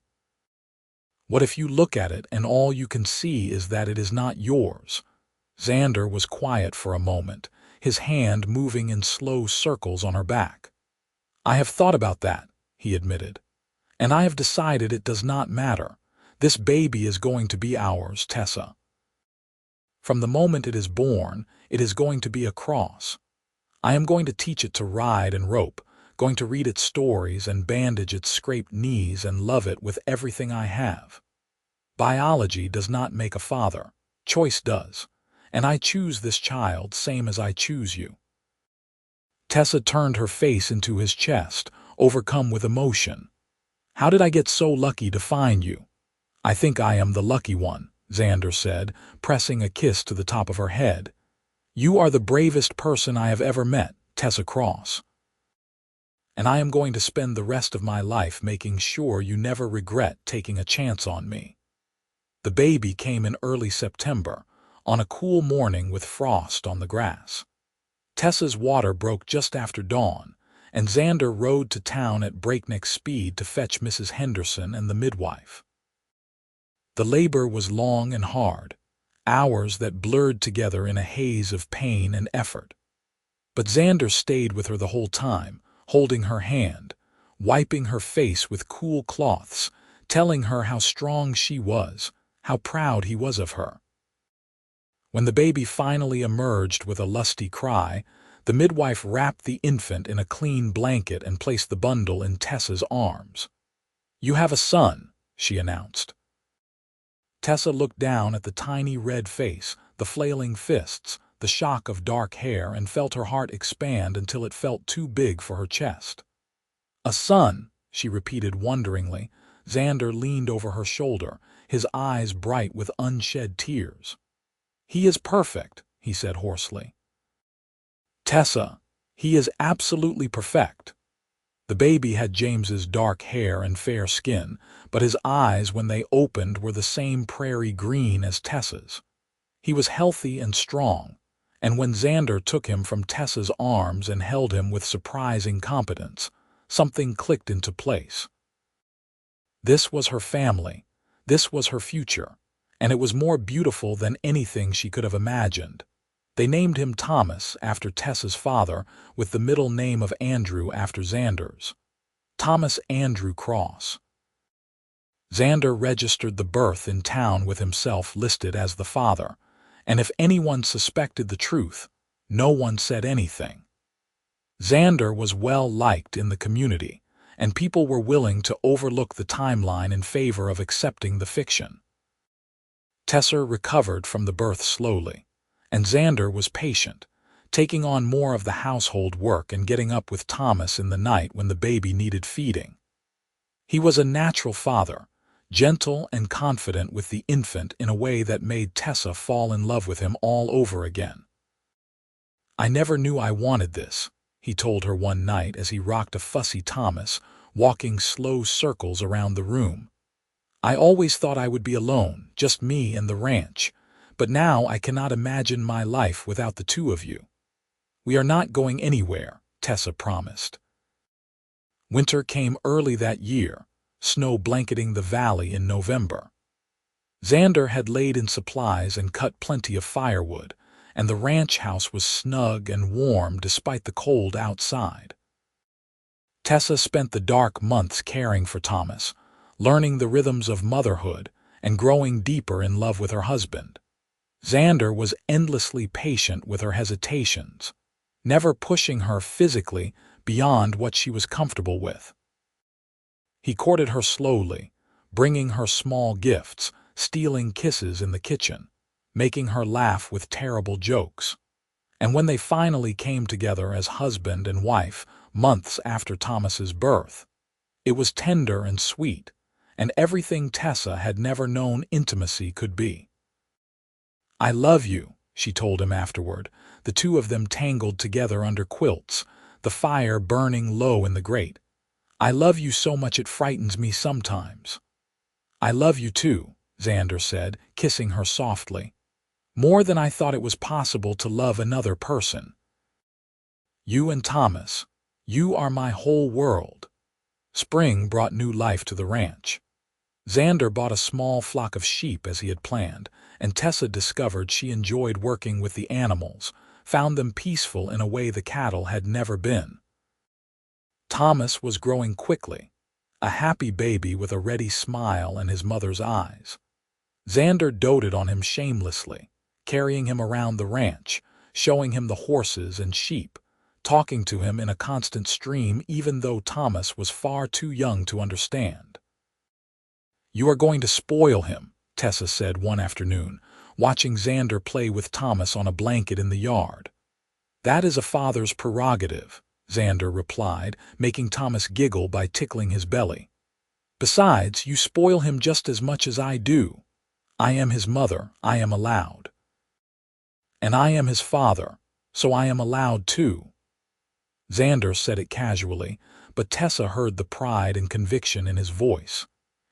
"What if you look at it and all you can see is that it is not yours?" Xander was quiet for a moment, his hand moving in slow circles on her back. "I have thought about that," he admitted, "and I have decided it does not matter. This baby is going to be ours, Tessa. From the moment it is born, it is going to be a cross. I am going to teach it to ride and rope, going to read its stories and bandage its scraped knees and love it with everything I have. Biology does not make a father, choice does, and I choose this child same as I choose you." Tessa turned her face into his chest, overcome with emotion. "How did I get so lucky to find you?" "I think I am the lucky one," Xander said, pressing a kiss to the top of her head. "You are the bravest person I have ever met, Tessa Cross. And I am going to spend the rest of my life making sure you never regret taking a chance on me." The baby came in early September, on a cool morning with frost on the grass. Tessa's water broke just after dawn, and Xander rode to town at breakneck speed to fetch Mrs. Henderson and the midwife. The labor was long and hard, hours that blurred together in a haze of pain and effort. But Xander stayed with her the whole time, holding her hand, wiping her face with cool cloths, telling her how strong she was, how proud he was of her. When the baby finally emerged with a lusty cry, the midwife wrapped the infant in a clean blanket and placed the bundle in Tessa's arms. "You have a son," she announced. Tessa looked down at the tiny red face, the flailing fists, the shock of dark hair, and felt her heart expand until it felt too big for her chest. "A son," she repeated wonderingly. Xander leaned over her shoulder, his eyes bright with unshed tears. "He is perfect," he said hoarsely. "Tessa, he is absolutely perfect." The baby had James's dark hair and fair skin, but his eyes, when they opened, were the same prairie green as Tessa's. He was healthy and strong, and when Xander took him from Tessa's arms and held him with surprising competence, something clicked into place. This was her family, this was her future, and it was more beautiful than anything she could have imagined. They named him Thomas after Tessa's father, with the middle name of Andrew after Xander's. Thomas Andrew Cross. Xander registered the birth in town with himself listed as the father, and if anyone suspected the truth, no one said anything. Xander was well liked in the community, and people were willing to overlook the timeline in favor of accepting the fiction. Tessa recovered from the birth slowly, and Xander was patient, taking on more of the household work and getting up with Thomas in the night when the baby needed feeding. He was a natural father, gentle and confident with the infant in a way that made Tessa fall in love with him all over again. "I never knew I wanted this," he told her one night as he rocked a fussy Thomas, walking slow circles around the room. I always thought I would be alone, just me and the ranch, but now I cannot imagine my life without the two of you. We are not going anywhere, Tessa promised. Winter came early that year, snow blanketing the valley in November. Xander had laid in supplies and cut plenty of firewood, and the ranch house was snug and warm despite the cold outside. Tessa spent the dark months caring for Thomas, learning the rhythms of motherhood and growing deeper in love with her husband. Xander was endlessly patient with her hesitations, never pushing her physically beyond what she was comfortable with. He courted her slowly, bringing her small gifts, stealing kisses in the kitchen, making her laugh with terrible jokes. And when they finally came together as husband and wife, months after Thomas's birth, it was tender and sweet, and everything Tessa had never known intimacy could be. "I love you," she told him afterward, the two of them tangled together under quilts, the fire burning low in the grate. "I love you so much it frightens me sometimes." "I love you too," Xander said, kissing her softly. "More than I thought it was possible to love another person. You and Thomas, you are my whole world." Spring brought new life to the ranch. Xander bought a small flock of sheep as he had planned, and Tessa discovered she enjoyed working with the animals, found them peaceful in a way the cattle had never been. Thomas was growing quickly, a happy baby with a ready smile in his mother's eyes. Xander doted on him shamelessly, carrying him around the ranch, showing him the horses and sheep, talking to him in a constant stream even though Thomas was far too young to understand. "You are going to spoil him," Tessa said one afternoon, watching Xander play with Thomas on a blanket in the yard. "That is a father's prerogative," Xander replied, making Thomas giggle by tickling his belly. "Besides, you spoil him just as much as I do. I am his mother, I am allowed. And I am his father, so I am allowed too." Xander said it casually, but Tessa heard the pride and conviction in his voice.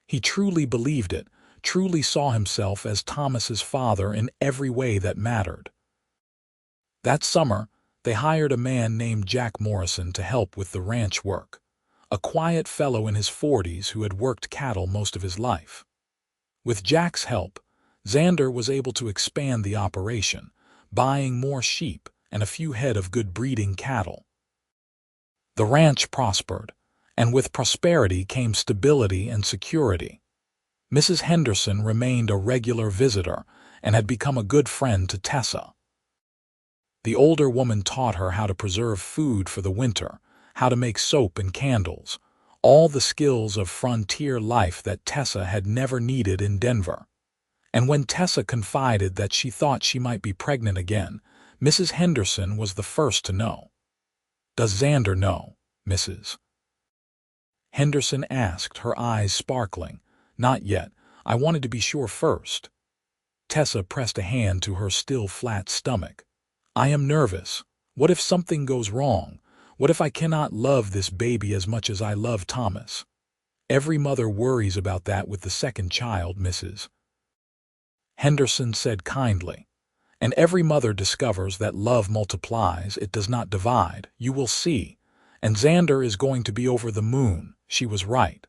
He truly believed it, truly saw himself as Thomas's father in every way that mattered. That summer, they hired a man named Jack Morrison to help with the ranch work, a quiet fellow in his 40s who had worked cattle most of his life. With Jack's help, Xander was able to expand the operation, buying more sheep and a few head of good breeding cattle. The ranch prospered, and with prosperity came stability and security. Mrs. Henderson remained a regular visitor and had become a good friend to Tessa. The older woman taught her how to preserve food for the winter, how to make soap and candles, all the skills of frontier life that Tessa had never needed in Denver. And when Tessa confided that she thought she might be pregnant again, Mrs. Henderson was the first to know. "Does Xander know, Mrs.?" Henderson asked, her eyes sparkling. "Not yet. I wanted to be sure first." Tessa pressed a hand to her still flat stomach. "I am nervous. What if something goes wrong? What if I cannot love this baby as much as I love Thomas? Every mother worries about that with the second child, Mrs." Henderson said kindly. "And every mother discovers that love multiplies, it does not divide. You will see. And Xander is going to be over the moon." She was right.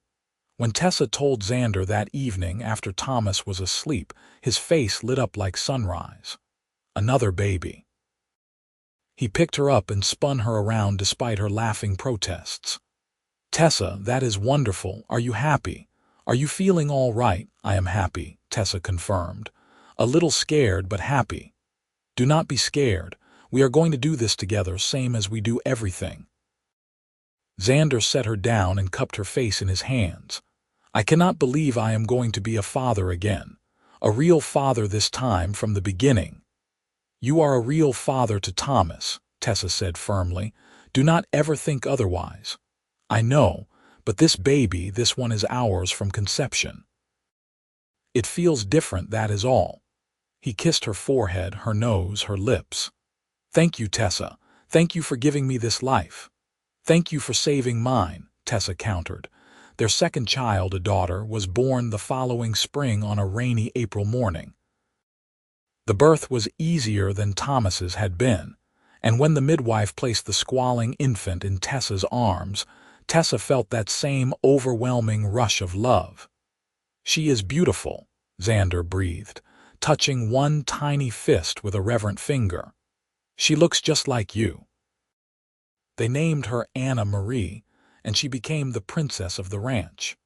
When Tessa told Xander that evening after Thomas was asleep, his face lit up like sunrise. Another baby. He picked her up and spun her around despite her laughing protests. "Tessa, that is wonderful. Are you happy? Are you feeling all right?" "I am happy," Tessa confirmed. "A little scared, but happy." "Do not be scared. We are going to do this together, same as we do everything." Xander set her down and cupped her face in his hands. "I cannot believe I am going to be a father again. A real father this time from the beginning." "You are a real father to Thomas," Tessa said firmly. "Do not ever think otherwise. I know, but this baby, this one is ours from conception. It feels different, that is all." He kissed her forehead, her nose, her lips. "Thank you, Tessa. Thank you for giving me this life." "Thank you for saving mine," Tessa countered. Their second child, a daughter, was born the following spring on a rainy April morning. The birth was easier than Thomas's had been, and when the midwife placed the squalling infant in Tessa's arms, Tessa felt that same overwhelming rush of love. "She is beautiful," Xander breathed, touching one tiny fist with a reverent finger. "She looks just like you." They named her Anna Marie, and she became the princess of the ranch.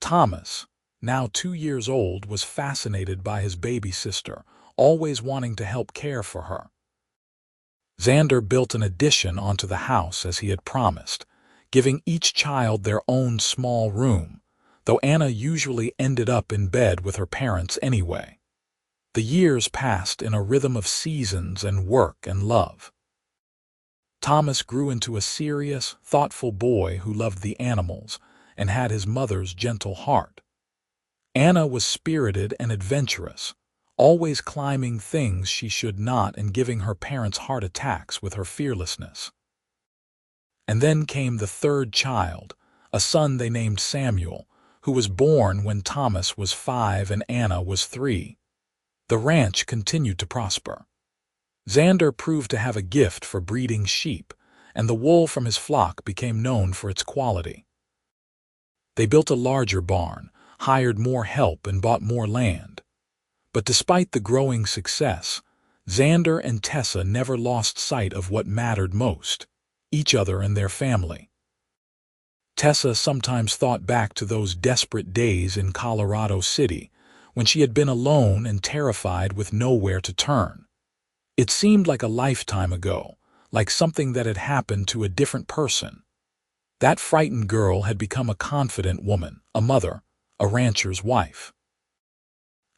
Thomas, now 2 years old, was fascinated by his baby sister, always wanting to help care for her. Xander built an addition onto the house as he had promised, giving each child their own small room, though Anna usually ended up in bed with her parents anyway. The years passed in a rhythm of seasons and work and love. Thomas grew into a serious, thoughtful boy who loved the animals and had his mother's gentle heart. Anna was spirited and adventurous, always climbing things she should not and giving her parents heart attacks with her fearlessness. And then came the third child, a son they named Samuel, who was born when Thomas was 5 and Anna was 3. The ranch continued to prosper. Xander proved to have a gift for breeding sheep, and the wool from his flock became known for its quality. They built a larger barn, hired more help, and bought more land. But despite the growing success, Xander and Tessa never lost sight of what mattered most: each other and their family. Tessa sometimes thought back to those desperate days in Colorado City, when she had been alone and terrified with nowhere to turn. It seemed like a lifetime ago, like something that had happened to a different person. That frightened girl had become a confident woman, a mother, a rancher's wife.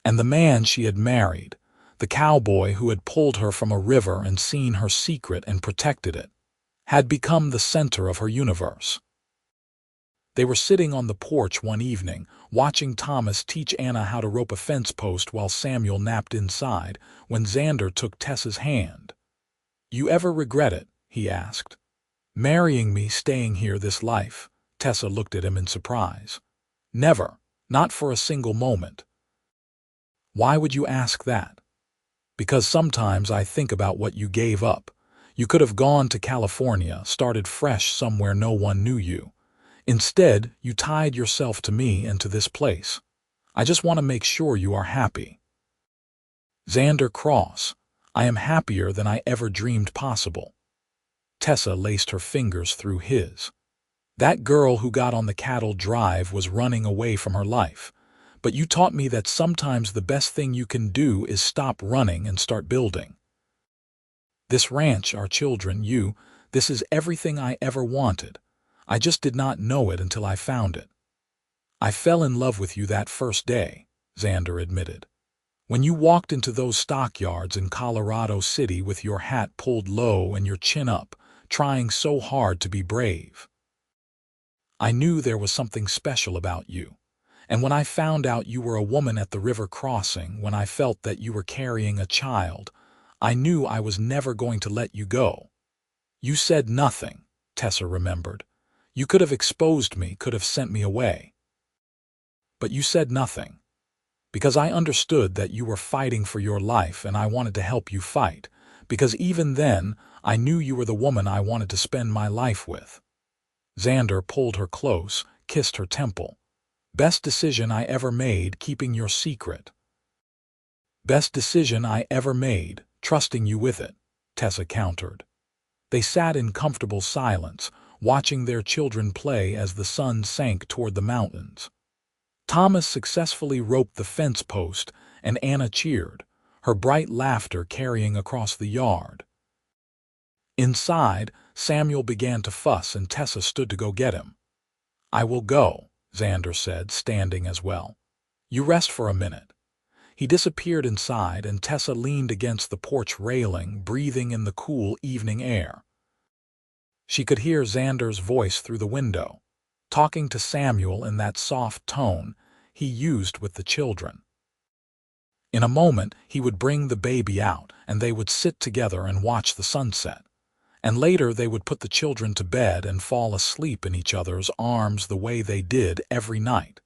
And the man she had married, the cowboy who had pulled her from a river and seen her secret and protected it, had become the center of her universe. They were sitting on the porch one evening, watching Thomas teach Anna how to rope a fence post while Samuel napped inside, when Xander took Tessa's hand. "You ever regret it?" he asked. "Marrying me, staying here this life?" Tessa looked at him in surprise. "Never, not for a single moment." "Why would you ask that?" "Because sometimes I think about what you gave up. You could have gone to California, started fresh somewhere no one knew you. Instead, you tied yourself to me and to this place. I just want to make sure you are happy." "Xander Cross, I am happier than I ever dreamed possible." Tessa laced her fingers through his. "That girl who got on the cattle drive was running away from her life, but you taught me that sometimes the best thing you can do is stop running and start building. This ranch, our children, this is everything I ever wanted. I just did not know it until I found it." "I fell in love with you that first day," Xander admitted. "When you walked into those stockyards in Colorado City with your hat pulled low and your chin up, trying so hard to be brave. I knew there was something special about you. And when I found out you were a woman at the river crossing, when I felt that you were carrying a child, I knew I was never going to let you go." "You said nothing," Tessa remembered. "You could have exposed me, could have sent me away. But you said nothing. Because I understood that you were fighting for your life and I wanted to help you fight. Because even then, I knew you were the woman I wanted to spend my life with." Xander pulled her close, kissed her temple. "Best decision I ever made, keeping your secret." "Best decision I ever made, trusting you with it," Tessa countered. They sat in comfortable silence, watching their children play as the sun sank toward the mountains. Thomas successfully roped the fence post, and Anna cheered, her bright laughter carrying across the yard. Inside, Samuel began to fuss and Tessa stood to go get him. "I will go," Xander said, standing as well. "You rest for a minute." He disappeared inside, and Tessa leaned against the porch railing, breathing in the cool evening air. She could hear Xander's voice through the window, talking to Samuel in that soft tone he used with the children. In a moment, he would bring the baby out, and they would sit together and watch the sunset. and later they would put the children to bed and fall asleep in each other's arms the way they did every night.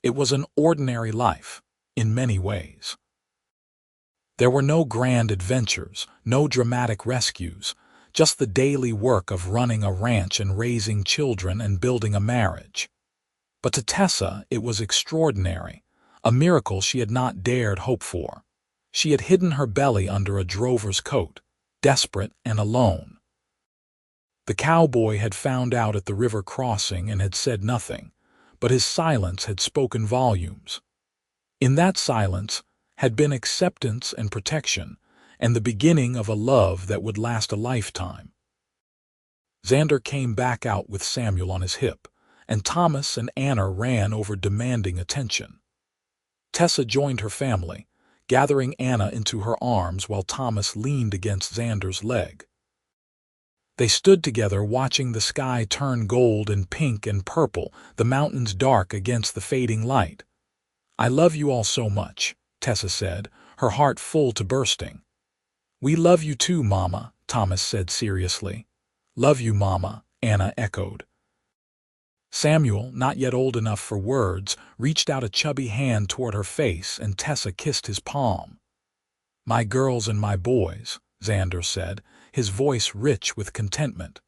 It was an ordinary life, in many ways. There were no grand adventures, no dramatic rescues, just the daily work of running a ranch and raising children and building a marriage. But to Tessa, it was extraordinary, a miracle she had not dared hope for. She had hidden her belly under a drover's coat, desperate and alone. The cowboy had found out at the river crossing and had said nothing, but his silence had spoken volumes. In that silence had been acceptance and protection, and the beginning of a love that would last a lifetime. Xander came back out with Samuel on his hip, and Thomas and Anna ran over demanding attention. Tessa joined her family, gathering Anna into her arms while Thomas leaned against Xander's leg. They stood together watching the sky turn gold and pink and purple, the mountains dark against the fading light. "I love you all so much," Tessa said, her heart full to bursting. "We love you too, Mama," Thomas said seriously. "Love you, Mama," Anna echoed. Samuel, not yet old enough for words, reached out a chubby hand toward her face, and Tessa kissed his palm. "My girls and my boys," Xander said, his voice rich with contentment.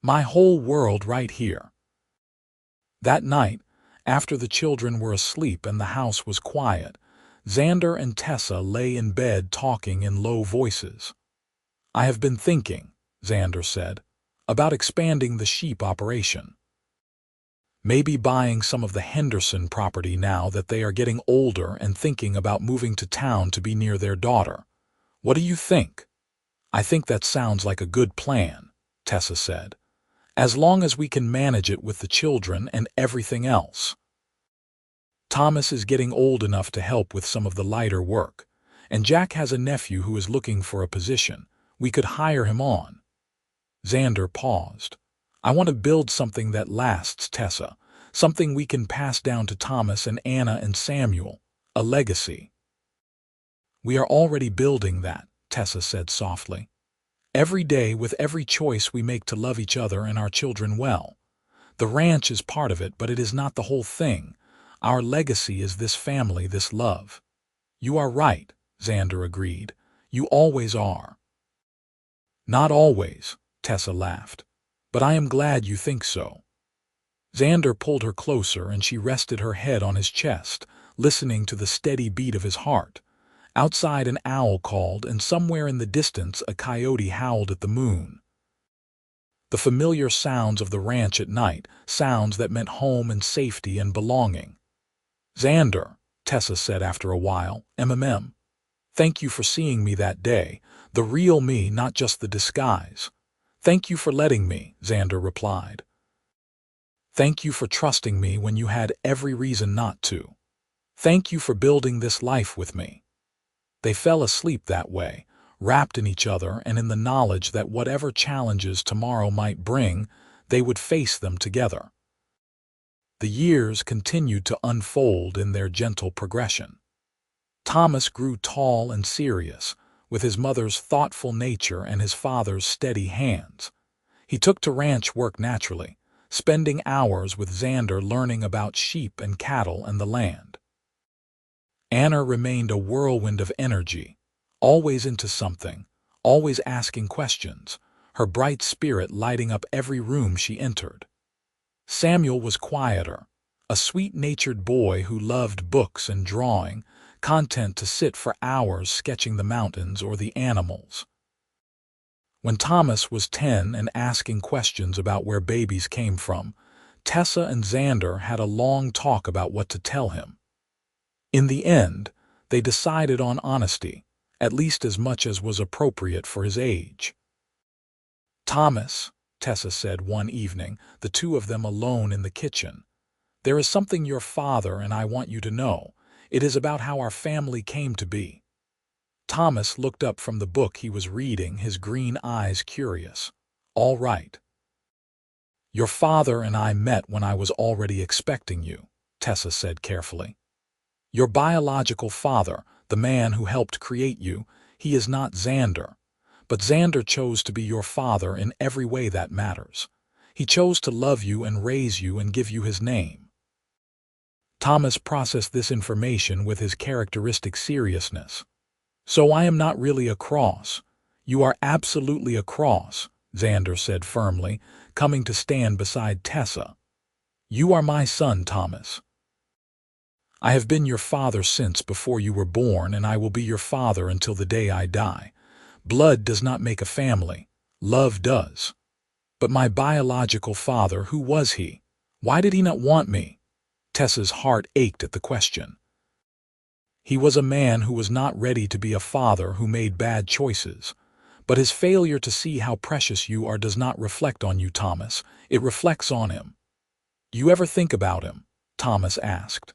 "My whole world right here." That night, after the children were asleep and the house was quiet, Xander and Tessa lay in bed talking in low voices. "I have been thinking," Xander said, "about expanding the sheep operation. Maybe buying some of the Henderson property now that they are getting older and thinking about moving to town to be near their daughter. What do you think?" "I think that sounds like a good plan," Tessa said, "as long as we can manage it with the children and everything else. Thomas is getting old enough to help with some of the lighter work, and Jack has a nephew who is looking for a position. We could hire him on." Xander paused. "I want to build something that lasts, Tessa, something we can pass down to Thomas and Anna and Samuel, a legacy." "We are already building that," Tessa said softly. "Every day with every choice we make to love each other and our children well. The ranch is part of it, but it is not the whole thing. Our legacy is this family, this love." "You are right," Xander agreed. "You always are." "Not always," Tessa laughed. "But I am glad you think so." Xander pulled her closer and she rested her head on his chest, listening to the steady beat of his heart. Outside an owl called, and somewhere in the distance a coyote howled at the moon. The familiar sounds of the ranch at night, sounds that meant home and safety and belonging. "Xander," Tessa said after a while, "thank you for seeing me that day, the real me, not just the disguise." "Thank you for letting me," Xander replied. "Thank you for trusting me when you had every reason not to. Thank you for building this life with me." They fell asleep that way, wrapped in each other and in the knowledge that whatever challenges tomorrow might bring, they would face them together. The years continued to unfold in their gentle progression. Thomas grew tall and serious, with his mother's thoughtful nature and his father's steady hands. He took to ranch work naturally, spending hours with Xander learning about sheep and cattle and the land. Anna remained a whirlwind of energy, always into something, always asking questions, her bright spirit lighting up every room she entered. Samuel was quieter, a sweet-natured boy who loved books and drawing, content to sit for hours sketching the mountains or the animals. When Thomas was 10 and asking questions about where babies came from, Tessa and Xander had a long talk about what to tell him. In the end, they decided on honesty, at least as much as was appropriate for his age. "Thomas," Tessa said one evening, the two of them alone in the kitchen, "there is something your father and I want you to know. It is about how our family came to be." Thomas looked up from the book he was reading, his green eyes curious. "All right." "Your father and I met when I was already expecting you," Tessa said carefully. "Your biological father, the man who helped create you, he is not Xander, But Xander chose to be your father in every way that matters. He chose to love you and raise you and give you his name." Thomas processed this information with his characteristic seriousness. "So I am not really a cross." "You are absolutely a cross," Xander said firmly, coming to stand beside Tessa. "You are my son, Thomas. I have been your father since before you were born, and I will be your father until the day I die. Blood does not make a family. Love does. But my biological father, who was he? Why did he not want me?" Tessa's heart ached at the question. "He was a man who was not ready to be a father, who made bad choices. But his failure to see how precious you are does not reflect on you, Thomas. It reflects on him." "You ever think about him?" Thomas asked.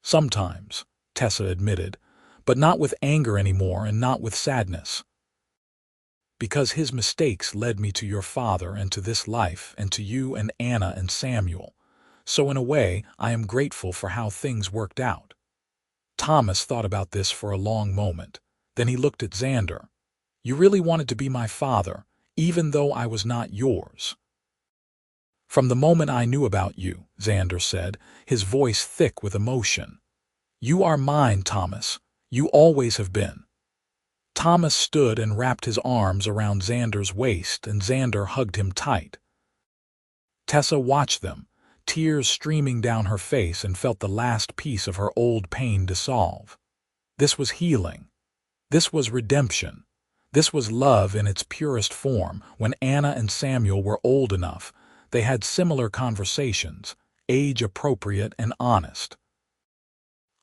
"Sometimes," Tessa admitted, "but not with anger anymore and not with sadness. Because his mistakes led me to your father and to this life and to you and Anna and Samuel. So in a way, I am grateful for how things worked out." Thomas thought about this for a long moment. Then he looked at Xander. "You really wanted to be my father, even though I was not yours." "From the moment I knew about you," Xander said, his voice thick with emotion. "You are mine, Thomas. You always have been." Thomas stood and wrapped his arms around Xander's waist, and Xander hugged him tight. Tessa watched them, tears streaming down her face, and felt the last piece of her old pain dissolve. This was healing. This was redemption. This was love in its purest form. When Anna and Samuel were old enough, they had similar conversations, age-appropriate and honest.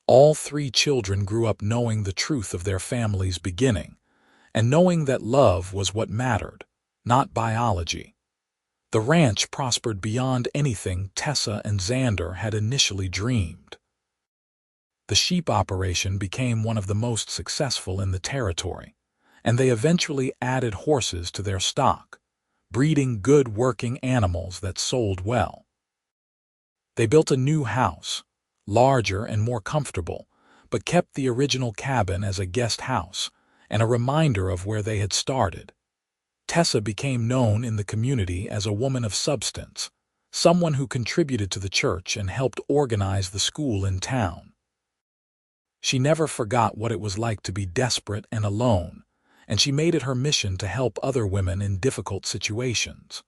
All three children grew up knowing the truth of their family's beginning, and knowing that love was what mattered, not biology. The ranch prospered beyond anything Tessa and Xander had initially dreamed. The sheep operation became one of the most successful in the territory, and they eventually added horses to their stock, breeding good working animals that sold well. They built a new house, larger and more comfortable, but kept the original cabin as a guest house and a reminder of where they had started. Tessa became known in the community as a woman of substance, someone who contributed to the church and helped organize the school in town. She never forgot what it was like to be desperate and alone, and she made it her mission to help other women in difficult situations.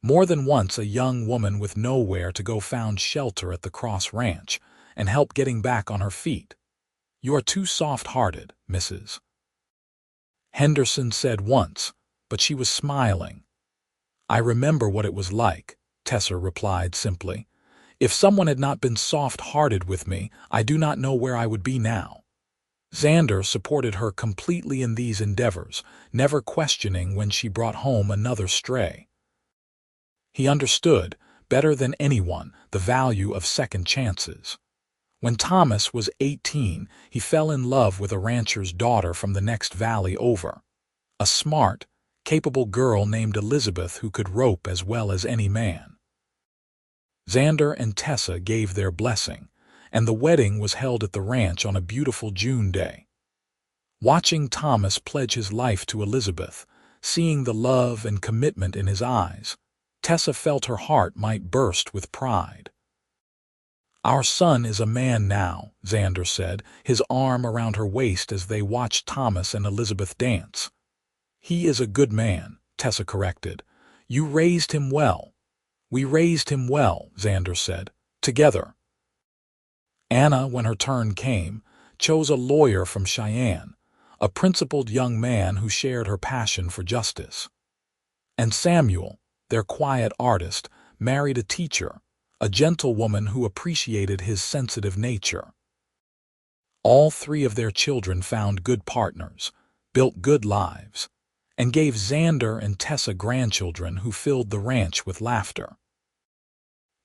More than once, a young woman with nowhere to go found shelter at the Cross Ranch and helped getting back on her feet. "You are too soft-hearted, Mrs. Henderson said once, but she was smiling. "I remember what it was like," Tessa replied simply. "If someone had not been soft-hearted with me, I do not know where I would be now." Xander supported her completely in these endeavors, never questioning when she brought home another stray. He understood, better than anyone, the value of second chances. When Thomas was 18, he fell in love with a rancher's daughter from the next valley over. A smart, capable girl named Elizabeth who could rope as well as any man. Xander and Tessa gave their blessing, and the wedding was held at the ranch on a beautiful June day. Watching Thomas pledge his life to Elizabeth, seeing the love and commitment in his eyes, Tessa felt her heart might burst with pride. "Our son is a man now," Xander said, his arm around her waist as they watched Thomas and Elizabeth dance. "He is a good man," Tessa corrected. "You raised him well." "We raised him well," Xander said. "Together." Anna, when her turn came, chose a lawyer from Cheyenne, a principled young man who shared her passion for justice. And Samuel, their quiet artist, married a teacher, a gentlewoman who appreciated his sensitive nature. All three of their children found good partners, built good lives, and gave Xander and Tessa grandchildren who filled the ranch with laughter.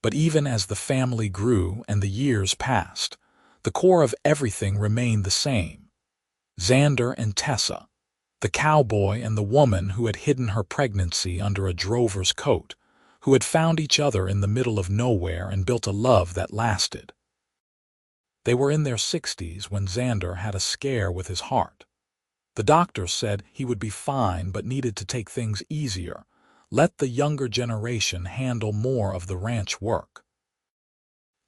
But even as the family grew and the years passed, the core of everything remained the same. Xander and Tessa, the cowboy and the woman who had hidden her pregnancy under a drover's coat, who had found each other in the middle of nowhere and built a love that lasted. They were in their 60s when Xander had a scare with his heart. The doctor said he would be fine but needed to take things easier. Let the younger generation handle more of the ranch work.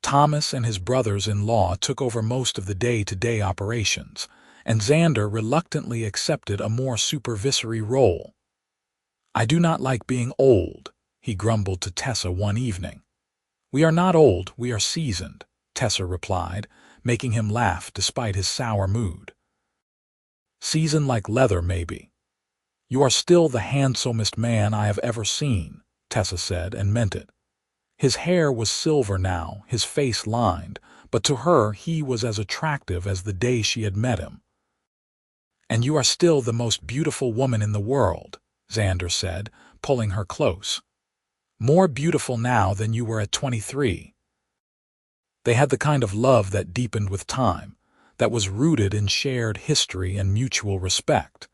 Thomas and his brothers-in-law took over most of the day-to-day operations, and Xander reluctantly accepted a more supervisory role. "I do not like being old," he grumbled to Tessa one evening. "We are not old, we are seasoned," Tessa replied, making him laugh despite his sour mood. "Seasoned like leather, maybe." "You are still the handsomest man I have ever seen," Tessa said, and meant it. His hair was silver now, his face lined, but to her he was as attractive as the day she had met him. "And you are still the most beautiful woman in the world," Xander said, pulling her close. "More beautiful now than you were at 23. They had the kind of love that deepened with time, that was rooted in shared history and mutual respect,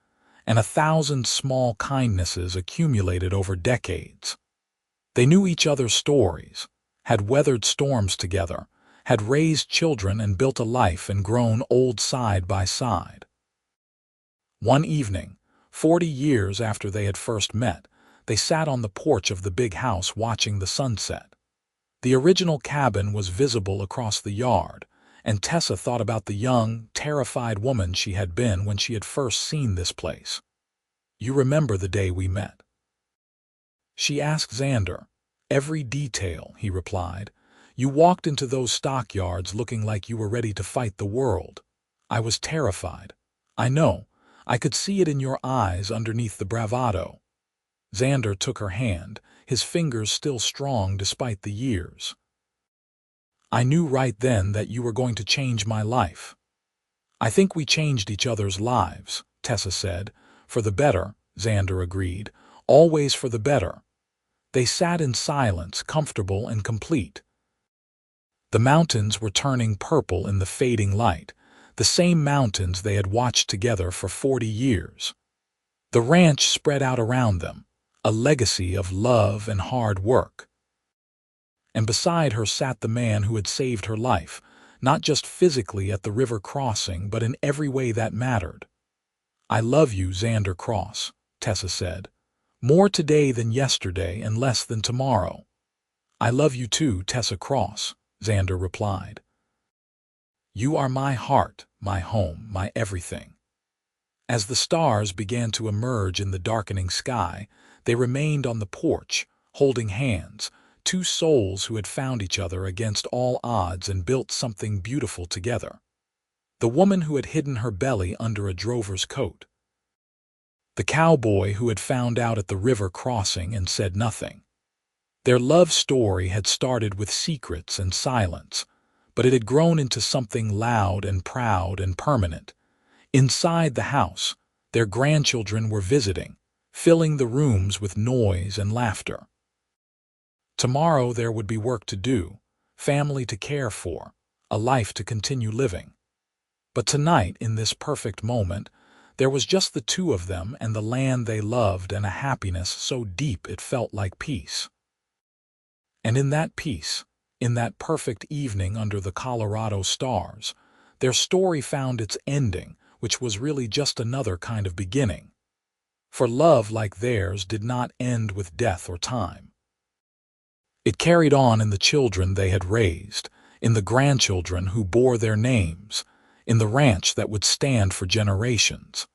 and 1,000 small kindnesses accumulated over decades. They knew each other's stories, had weathered storms together, had raised children and built a life and grown old side by side. One evening, 40 years after they had first met, they sat on the porch of the big house watching the sunset. The original cabin was visible across the yard, and Tessa thought about the young, terrified woman she had been when she had first seen this place. "You remember the day we met?" she asked Xander. "Every detail," he replied. "You walked into those stockyards looking like you were ready to fight the world. I was terrified. I know. I could see it in your eyes underneath the bravado." Xander took her hand, his fingers still strong despite the years. "I knew right then that you were going to change my life." "I think we changed each other's lives," Tessa said. "For the better," Xander agreed. "Always for the better." They sat in silence, comfortable and complete. The mountains were turning purple in the fading light, the same mountains they had watched together for 40 years. The ranch spread out around them, a legacy of love and hard work. And beside her sat the man who had saved her life, not just physically at the river crossing, but in every way that mattered. "I love you, Xander Cross," Tessa said. "More today than yesterday and less than tomorrow." "I love you too, Tessa Cross," Xander replied. "You are my heart, my home, my everything." As the stars began to emerge in the darkening sky, they remained on the porch, holding hands, two souls who had found each other against all odds and built something beautiful together. The woman who had hidden her belly under a drover's coat. The cowboy who had found out at the river crossing and said nothing. Their love story had started with secrets and silence, but it had grown into something loud and proud and permanent. Inside the house, their grandchildren were visiting, filling the rooms with noise and laughter. Tomorrow there would be work to do, family to care for, a life to continue living. But tonight, in this perfect moment, there was just the two of them and the land they loved, and a happiness so deep it felt like peace. And in that peace, in that perfect evening under the Colorado stars, their story found its ending, which was really just another kind of beginning. For love like theirs did not end with death or time. It carried on in the children they had raised, in the grandchildren who bore their names, in the ranch that would stand for generations,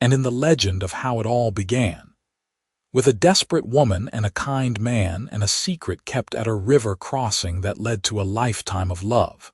and in the legend of how it all began. With a desperate woman and a kind man and a secret kept at a river crossing that led to a lifetime of love.